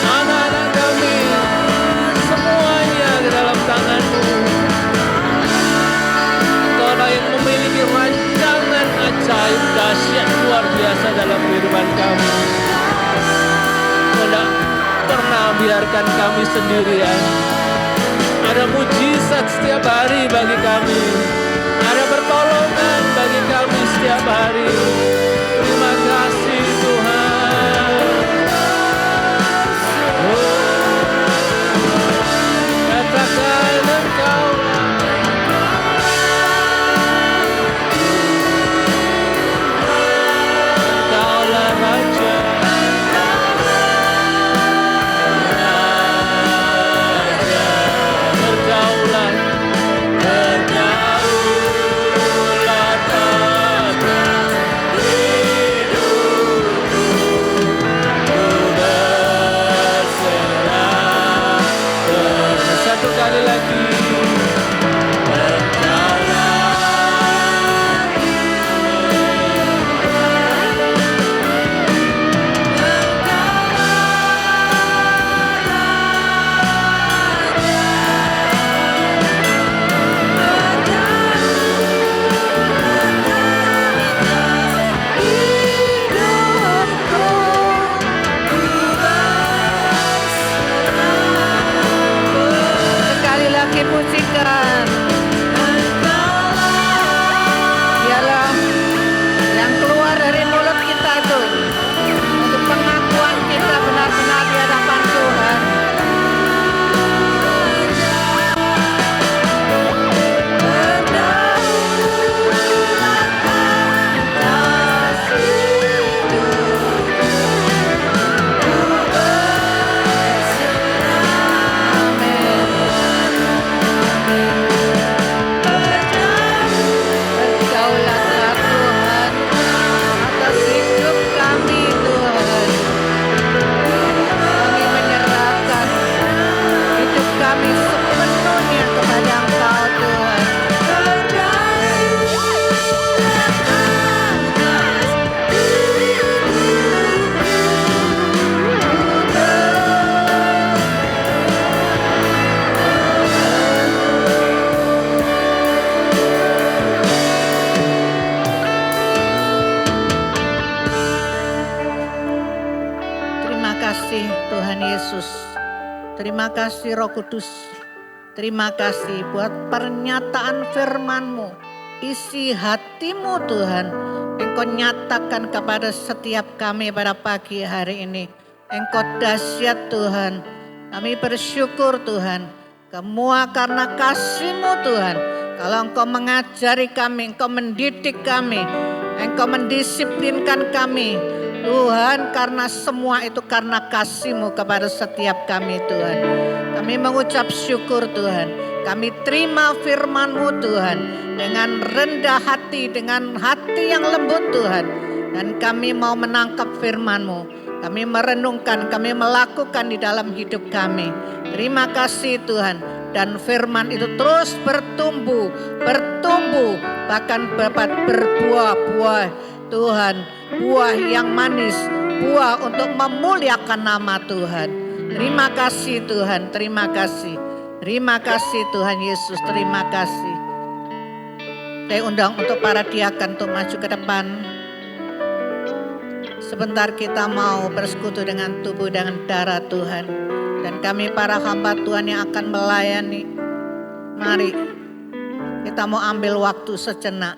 anak-anak kami, semuanya ke dalam tangan-Mu. Engkau yang memiliki rancangan ajaib dahsyat luar biasa dalam kehidupan kami. Engkau tidak pernah biarkan kami sendirian. Ada mujizat setiap hari bagi kami. Ada pertolongan bagi kami setiap hari. Terima kasih Tuhan. Katakan Engkaulah. Engkaulah Raja. Sekali lagi. Pujikan dialah yang keluar dari mulut kita itu untuk pengakuan kita benar-benar di hadapan Tuhan. Terima kasih Roh Kudus. Terima kasih buat pernyataan firman-Mu. Isi hati-Mu Tuhan. Engkau nyatakan kepada setiap kami pada pagi hari ini. Engkau dahsyat Tuhan. Kami bersyukur Tuhan. Semua karena kasih-Mu Tuhan. Kalau Engkau mengajari kami, Engkau mendidik kami. Engkau mendisiplinkan kami. Tuhan, karena semua itu karena kasih-Mu kepada setiap kami Tuhan. Kami mengucap syukur Tuhan. Kami terima firman-Mu Tuhan dengan rendah hati, dengan hati yang lembut Tuhan. Dan kami mau menangkap firman-Mu. Kami merenungkan, kami melakukan di dalam hidup kami. Terima kasih Tuhan. Dan firman itu terus bertumbuh, bahkan dapat berbuah-buah Tuhan. Buah yang manis, buah untuk memuliakan nama Tuhan. Terima kasih Tuhan, terima kasih. Terima kasih Tuhan Yesus, terima kasih. Saya undang untuk para diakan untuk maju ke depan. Sebentar kita mau bersekutu dengan tubuh dan darah Tuhan. Dan kami para hamba Tuhan yang akan melayani. Mari kita mau ambil waktu sejenak.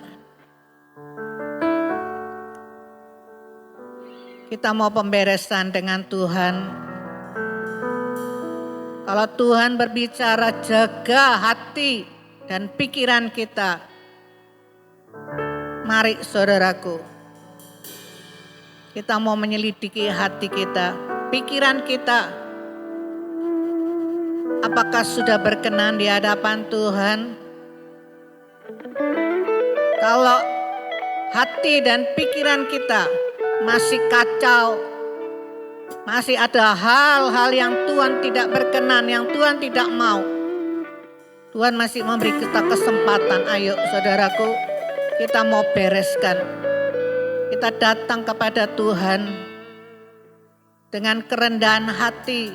Kita mau pemberesan dengan Tuhan. Kalau Tuhan berbicara, jaga hati dan pikiran kita. Mari saudaraku, kita mau menyelidiki hati kita, pikiran kita. Apakah sudah berkenan di hadapan Tuhan? Kalau hati dan pikiran kita masih kacau, masih ada hal-hal yang Tuhan tidak berkenan, yang Tuhan tidak mau. Tuhan masih memberi kita kesempatan. Ayo saudaraku, kita mau bereskan. Kita datang kepada Tuhan dengan kerendahan hati,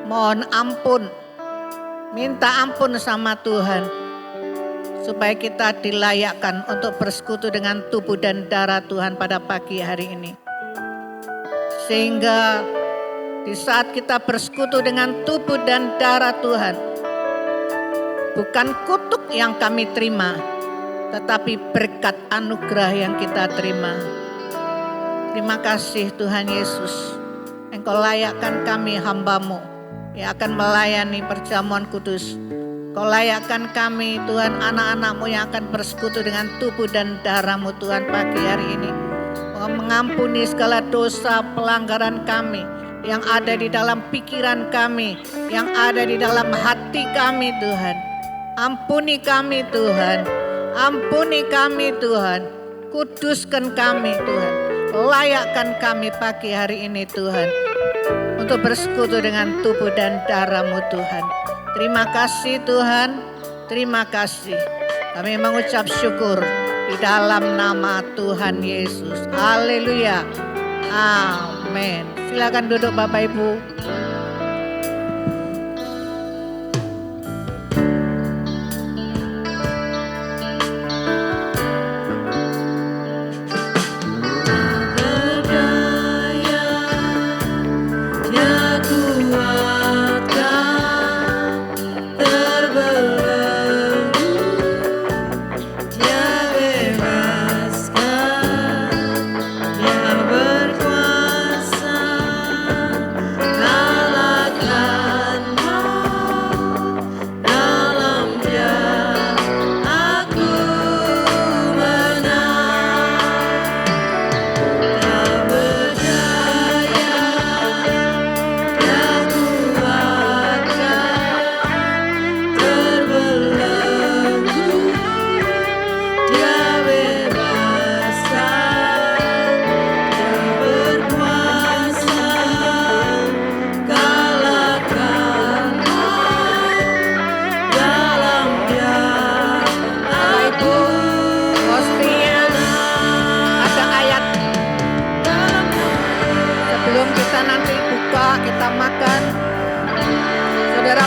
mohon ampun, minta ampun sama Tuhan, supaya kita dilayakkan untuk bersekutu dengan tubuh dan darah Tuhan pada pagi hari ini. Sehingga di saat kita bersekutu dengan tubuh dan darah Tuhan, bukan kutuk yang kami terima, tetapi berkat anugerah yang kita terima. Terima kasih Tuhan Yesus, Engkau layakkan kami hamba-Mu yang akan melayani perjamuan kudus. Kau layakkan kami Tuhan, anak-anak-Mu yang akan bersekutu dengan tubuh dan darah-Mu Tuhan pagi hari ini. Mengampuni segala dosa pelanggaran kami yang ada di dalam pikiran kami, yang ada di dalam hati kami Tuhan. Ampuni kami Tuhan, ampuni kami Tuhan, kuduskan kami Tuhan, layakkan kami pagi hari ini Tuhan, untuk bersekutu dengan tubuh dan darah-Mu Tuhan. Terima kasih Tuhan, terima kasih. Kami mengucap syukur di dalam nama Tuhan Yesus. Haleluya. Amin. Silakan duduk Bapak Ibu.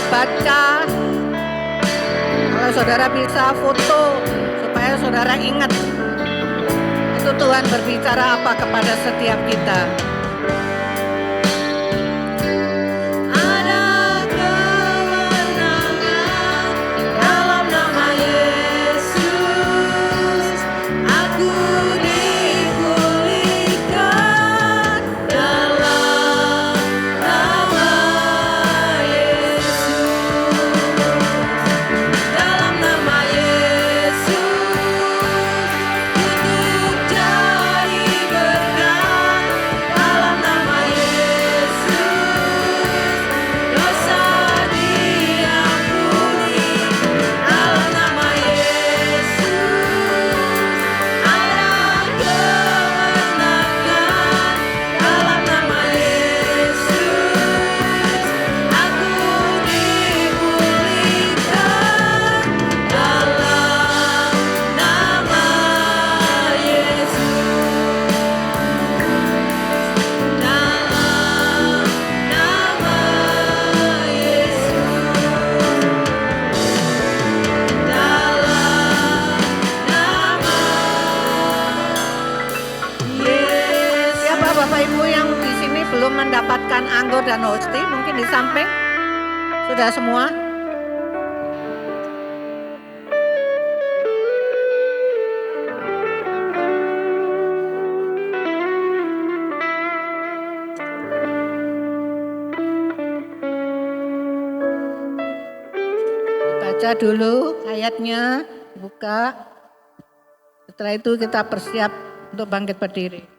Baca, kalau saudara bisa foto supaya saudara ingat itu Tuhan berbicara apa kepada setiap kita. belum mendapatkan anggur dan hosti, mungkin di samping sudah semua. Baca dulu ayatnya, buka. Setelah itu kita bersiap untuk bangkit berdiri.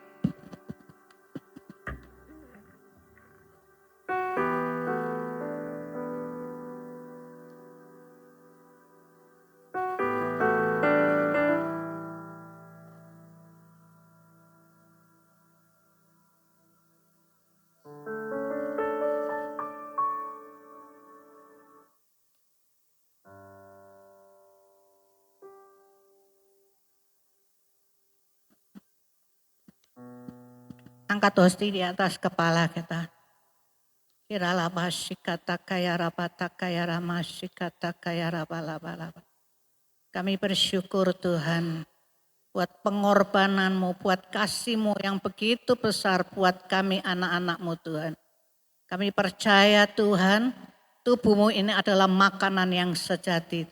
Angkat hosti di atas kepala kita. Kirala masyikata kaya rabata kaya ramasyikata kaya rabalaba. Kami bersyukur Tuhan buat pengorbananmu, buat kasihmu yang begitu besar buat kami anak-anakmu Tuhan. Kami percaya Tuhan, tubuhmu ini adalah makanan yang sejati.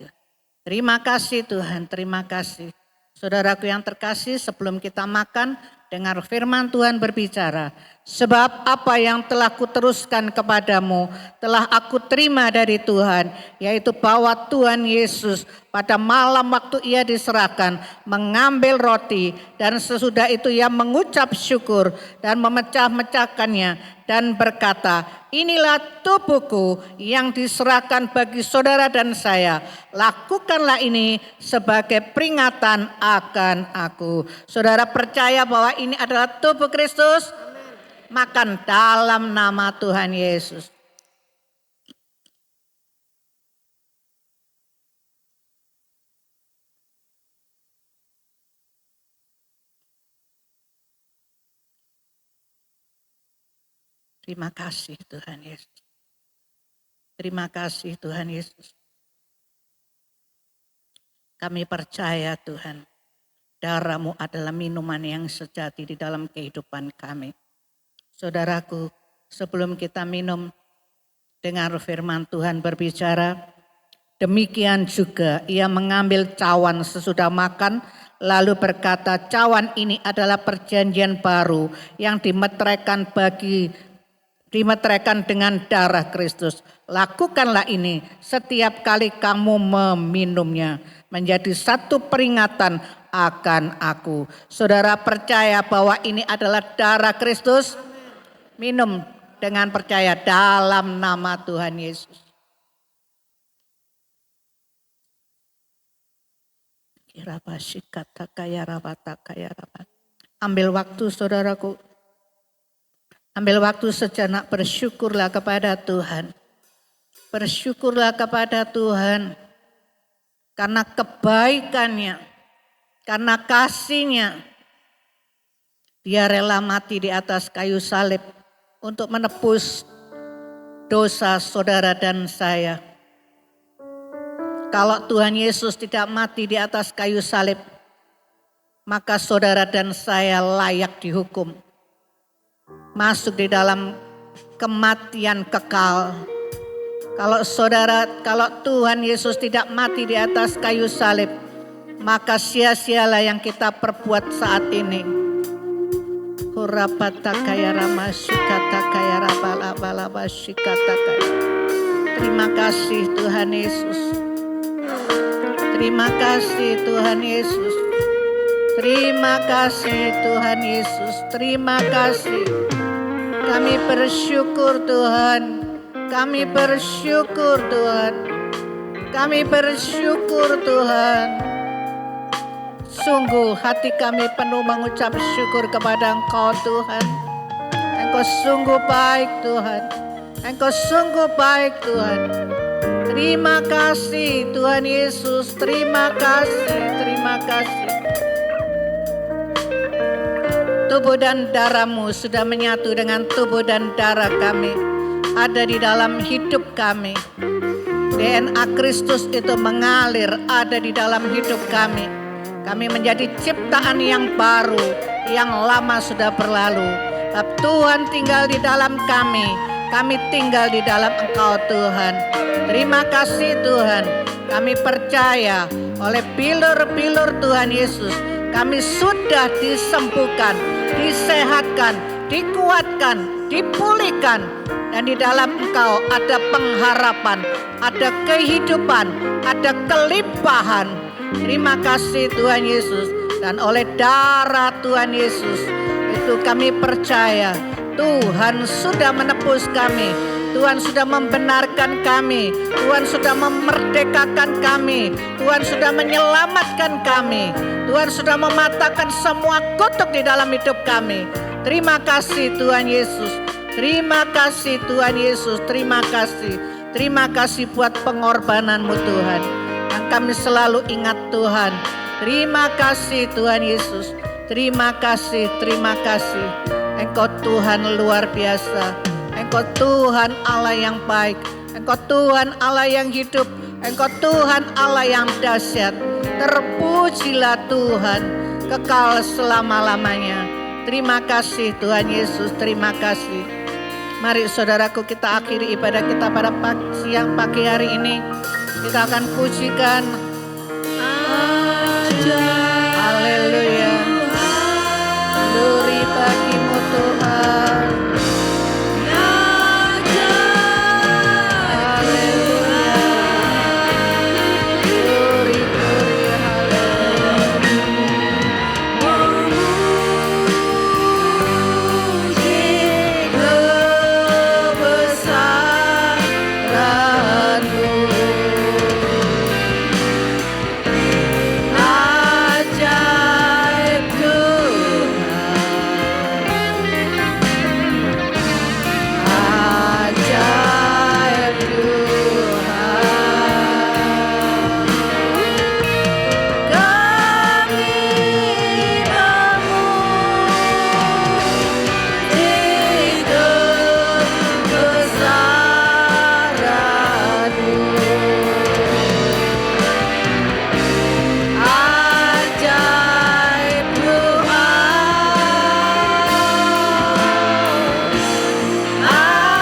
Terima kasih Tuhan, terima kasih. Saudaraku yang terkasih, sebelum kita makan, dengar firman Tuhan berbicara. Sebab apa yang telah kuteruskan kepadamu telah aku terima dari Tuhan, yaitu bahwa Tuhan Yesus pada malam waktu ia diserahkan mengambil roti dan sesudah itu ia mengucap syukur dan memecah-mecahkannya dan berkata, inilah tubuhku yang diserahkan bagi saudara dan saya. Lakukanlah ini sebagai peringatan akan aku. Saudara percaya bahwa ini adalah tubuh Kristus? Makan dalam nama Tuhan Yesus. Terima kasih Tuhan Yesus. Terima kasih Tuhan Yesus. Kami percaya Tuhan, darah-Mu adalah minuman yang sejati di dalam kehidupan kami. Saudaraku, sebelum kita minum, dengar firman Tuhan berbicara, demikian juga ia mengambil cawan sesudah makan, lalu berkata, cawan ini adalah perjanjian baru yang dimeteraikan dengan darah Kristus. Lakukanlah ini setiap kali kamu meminumnya, menjadi satu peringatan akan aku. Saudara percaya bahwa ini adalah darah Kristus? Minum dengan percaya dalam nama Tuhan Yesus. Ambil waktu saudaraku. Ambil waktu sejenak, bersyukurlah kepada Tuhan. Bersyukurlah kepada Tuhan. Karena kebaikannya, karena kasihnya. Dia rela mati di atas kayu salib untuk menebus dosa saudara dan saya. Kalau Tuhan Yesus tidak mati di atas kayu salib, maka saudara dan saya layak dihukum. Masuk di dalam kematian kekal. Kalau Tuhan Yesus tidak mati di atas kayu salib, maka sia-sialah yang kita perbuat saat ini. Terima kasih Tuhan Yesus. Terima kasih Tuhan Yesus. Terima kasih Tuhan Yesus. Terima kasih. Kami bersyukur Tuhan. Kami bersyukur Tuhan. Kami bersyukur Tuhan. Sungguh hati kami penuh mengucap syukur kepada Engkau Tuhan. Engkau sungguh baik Tuhan. Engkau sungguh baik Tuhan. Terima kasih Tuhan Yesus. Terima kasih. Terima kasih. Tubuh dan darah-Mu sudah menyatu dengan tubuh dan darah kami. Ada di dalam hidup kami. DNA Kristus itu mengalir ada di dalam hidup kami. Kami menjadi ciptaan yang baru, yang lama sudah berlalu. Sebab Tuhan tinggal di dalam kami tinggal di dalam Engkau Tuhan. Terima kasih Tuhan, kami percaya oleh bilur-bilur Tuhan Yesus, kami sudah disembuhkan, disehatkan, dikuatkan, dipulihkan. Dan di dalam Engkau ada pengharapan, ada kehidupan, ada kelimpahan. Terima kasih Tuhan Yesus. Dan oleh darah Tuhan Yesus itu kami percaya Tuhan sudah menebus kami, Tuhan sudah membenarkan kami, Tuhan sudah memerdekakan kami, Tuhan sudah menyelamatkan kami, Tuhan sudah mematahkan semua kutuk di dalam hidup kami. Terima kasih Tuhan Yesus, terima kasih Tuhan Yesus, terima kasih. Terima kasih buat pengorbananmu Tuhan, yang kami selalu ingat Tuhan. Terima kasih Tuhan Yesus, terima kasih, terima kasih. Engkau Tuhan luar biasa, Engkau Tuhan Allah yang baik, Engkau Tuhan Allah yang hidup, Engkau Tuhan Allah yang dahsyat. Terpujilah Tuhan kekal selama-lamanya. Terima kasih Tuhan Yesus, terima kasih. Mari saudaraku, kita akhiri ibadah kita pada siang pagi hari ini. Kita akan pujikan haleluya. Glory bagimu Tuhan. Haleluya. Glory, glory, memuji kebesaran-Mu. Ajaib Tuhan, ajaib Tuhan. Kami memuji kebesaran-Mu. Ajaib Tuhan, ajaib Tuhan, ajaib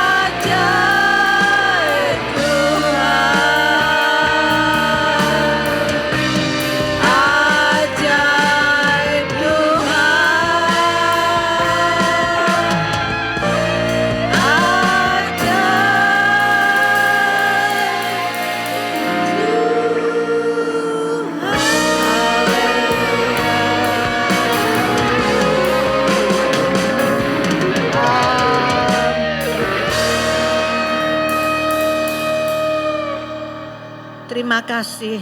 Terima kasih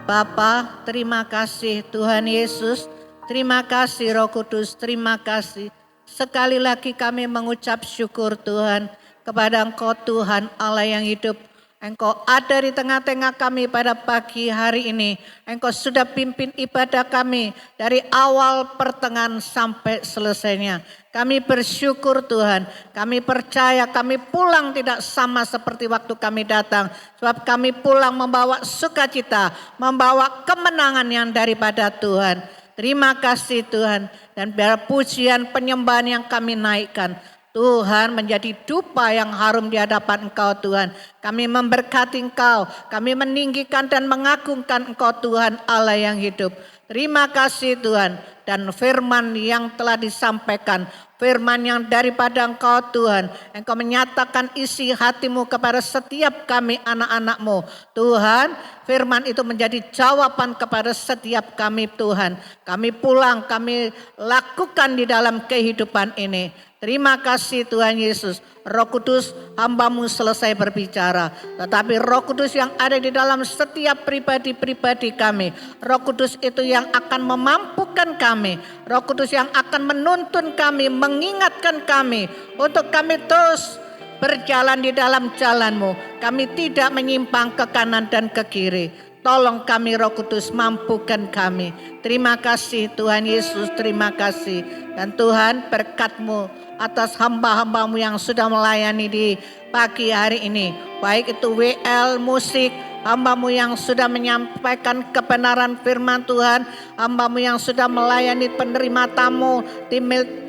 Bapa, terima kasih Tuhan Yesus, terima kasih Roh Kudus, terima kasih. Sekali lagi kami mengucap syukur Tuhan kepada Engkau Tuhan Allah yang hidup. Engkau ada di tengah-tengah kami pada pagi hari ini. Engkau sudah pimpin ibadah kami dari awal pertengahan sampai selesainya. Kami bersyukur Tuhan, kami percaya kami pulang tidak sama seperti waktu kami datang. Sebab kami pulang membawa sukacita, membawa kemenangan yang daripada Tuhan. Terima kasih Tuhan, dan biar pujian penyembahan yang kami naikkan Tuhan menjadi dupa yang harum di hadapan Engkau Tuhan. Kami memberkati Engkau, kami meninggikan dan mengagungkan Engkau Tuhan Allah yang hidup. Terima kasih Tuhan, dan firman yang telah disampaikan, firman yang daripada Engkau Tuhan, Engkau menyatakan isi hatimu kepada setiap kami anak-anak-Mu. Tuhan, firman itu menjadi jawaban kepada setiap kami Tuhan. Kami pulang, kami lakukan di dalam kehidupan ini. Terima kasih Tuhan Yesus. Roh Kudus, hamba-Mu selesai berbicara. Tetapi Roh Kudus yang ada di dalam setiap pribadi-pribadi kami. Roh Kudus itu yang akan memampukan kami. Roh Kudus yang akan menuntun kami, mengingatkan kami. Untuk kami terus berjalan di dalam jalan-Mu. Kami tidak menyimpang ke kanan dan ke kiri. Tolong kami Roh Kudus, mampukan kami. Terima kasih Tuhan Yesus, terima kasih. Dan Tuhan, berkat-Mu atas hamba-hamba-Mu yang sudah melayani di pagi hari ini. Baik itu WL, musik, hamba-Mu yang sudah menyampaikan kebenaran firman Tuhan, hamba-Mu yang sudah melayani penerima tamu di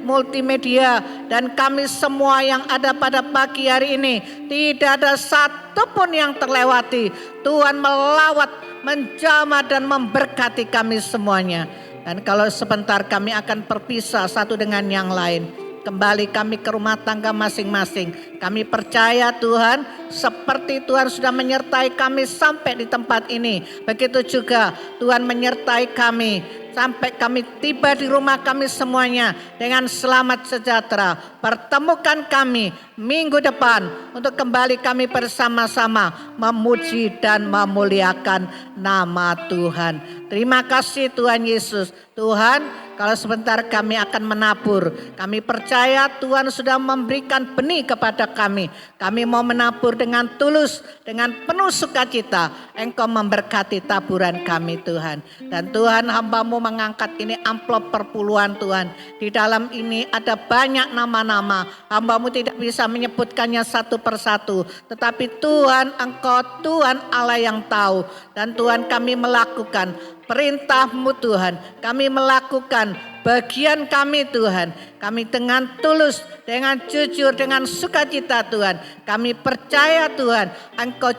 multimedia, dan kami semua yang ada pada pagi hari ini. Tidak ada satupun yang terlewati. Tuhan melawat, menjamah dan memberkati kami semuanya. Dan kalau sebentar kami akan berpisah satu dengan yang lain, kembali kami ke rumah tangga masing-masing. Kami percaya Tuhan, seperti Tuhan sudah menyertai kami sampai di tempat ini, begitu juga Tuhan menyertai kami sampai kami tiba di rumah kami semuanya dengan selamat sejahtera. Pertemukan kami minggu depan untuk kembali kami bersama-sama memuji dan memuliakan nama Tuhan. Terima kasih Tuhan Yesus. Tuhan, kalau sebentar kami akan menabur, kami percaya Tuhan sudah memberikan benih kepada kami. Kami mau menabur dengan tulus, dengan penuh sukacita. Engkau memberkati taburan kami Tuhan. Dan Tuhan, hamba-Mu mengangkat ini amplop perpuluhan Tuhan. Di dalam ini ada banyak nama-nama. Hamba-Mu tidak bisa menyebutkannya satu persatu. Tetapi Tuhan, Engkau Tuhan Allah yang tahu. Dan Tuhan, kami melakukan perintah-Mu Tuhan. Kami melakukan bagian kami Tuhan. Kami dengan tulus, dengan jujur, dengan sukacita Tuhan. Kami percaya Tuhan, Engkau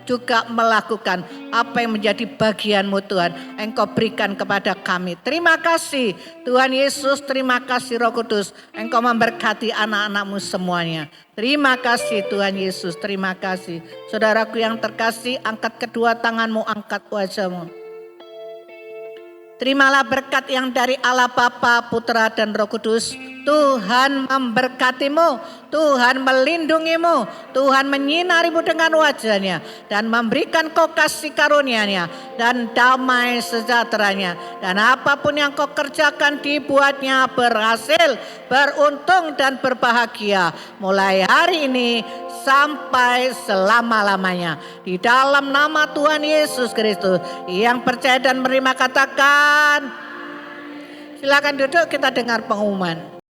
juga melakukan apa yang menjadi bagian-Mu Tuhan. Engkau berikan kepada kami. Terima kasih Tuhan Yesus, terima kasih Roh Kudus. Engkau memberkati anak-anak-Mu semuanya. Terima kasih Tuhan Yesus, terima kasih. Saudaraku yang terkasih, angkat kedua tanganmu, angkat wajahmu. Terimalah berkat yang dari Allah Bapa, Putra dan Roh Kudus. Tuhan memberkatimu, Tuhan melindungimu, Tuhan menyinarimu dengan wajahnya dan memberikan kau kasih karunia-Nya dan damai sejahteranya. Dan apapun yang kau kerjakan dibuatnya berhasil, beruntung dan berbahagia mulai hari ini sampai selama-lamanya. Di dalam nama Tuhan Yesus Kristus, yang percaya dan menerima katakan. Silakan duduk, kita dengar pengumuman.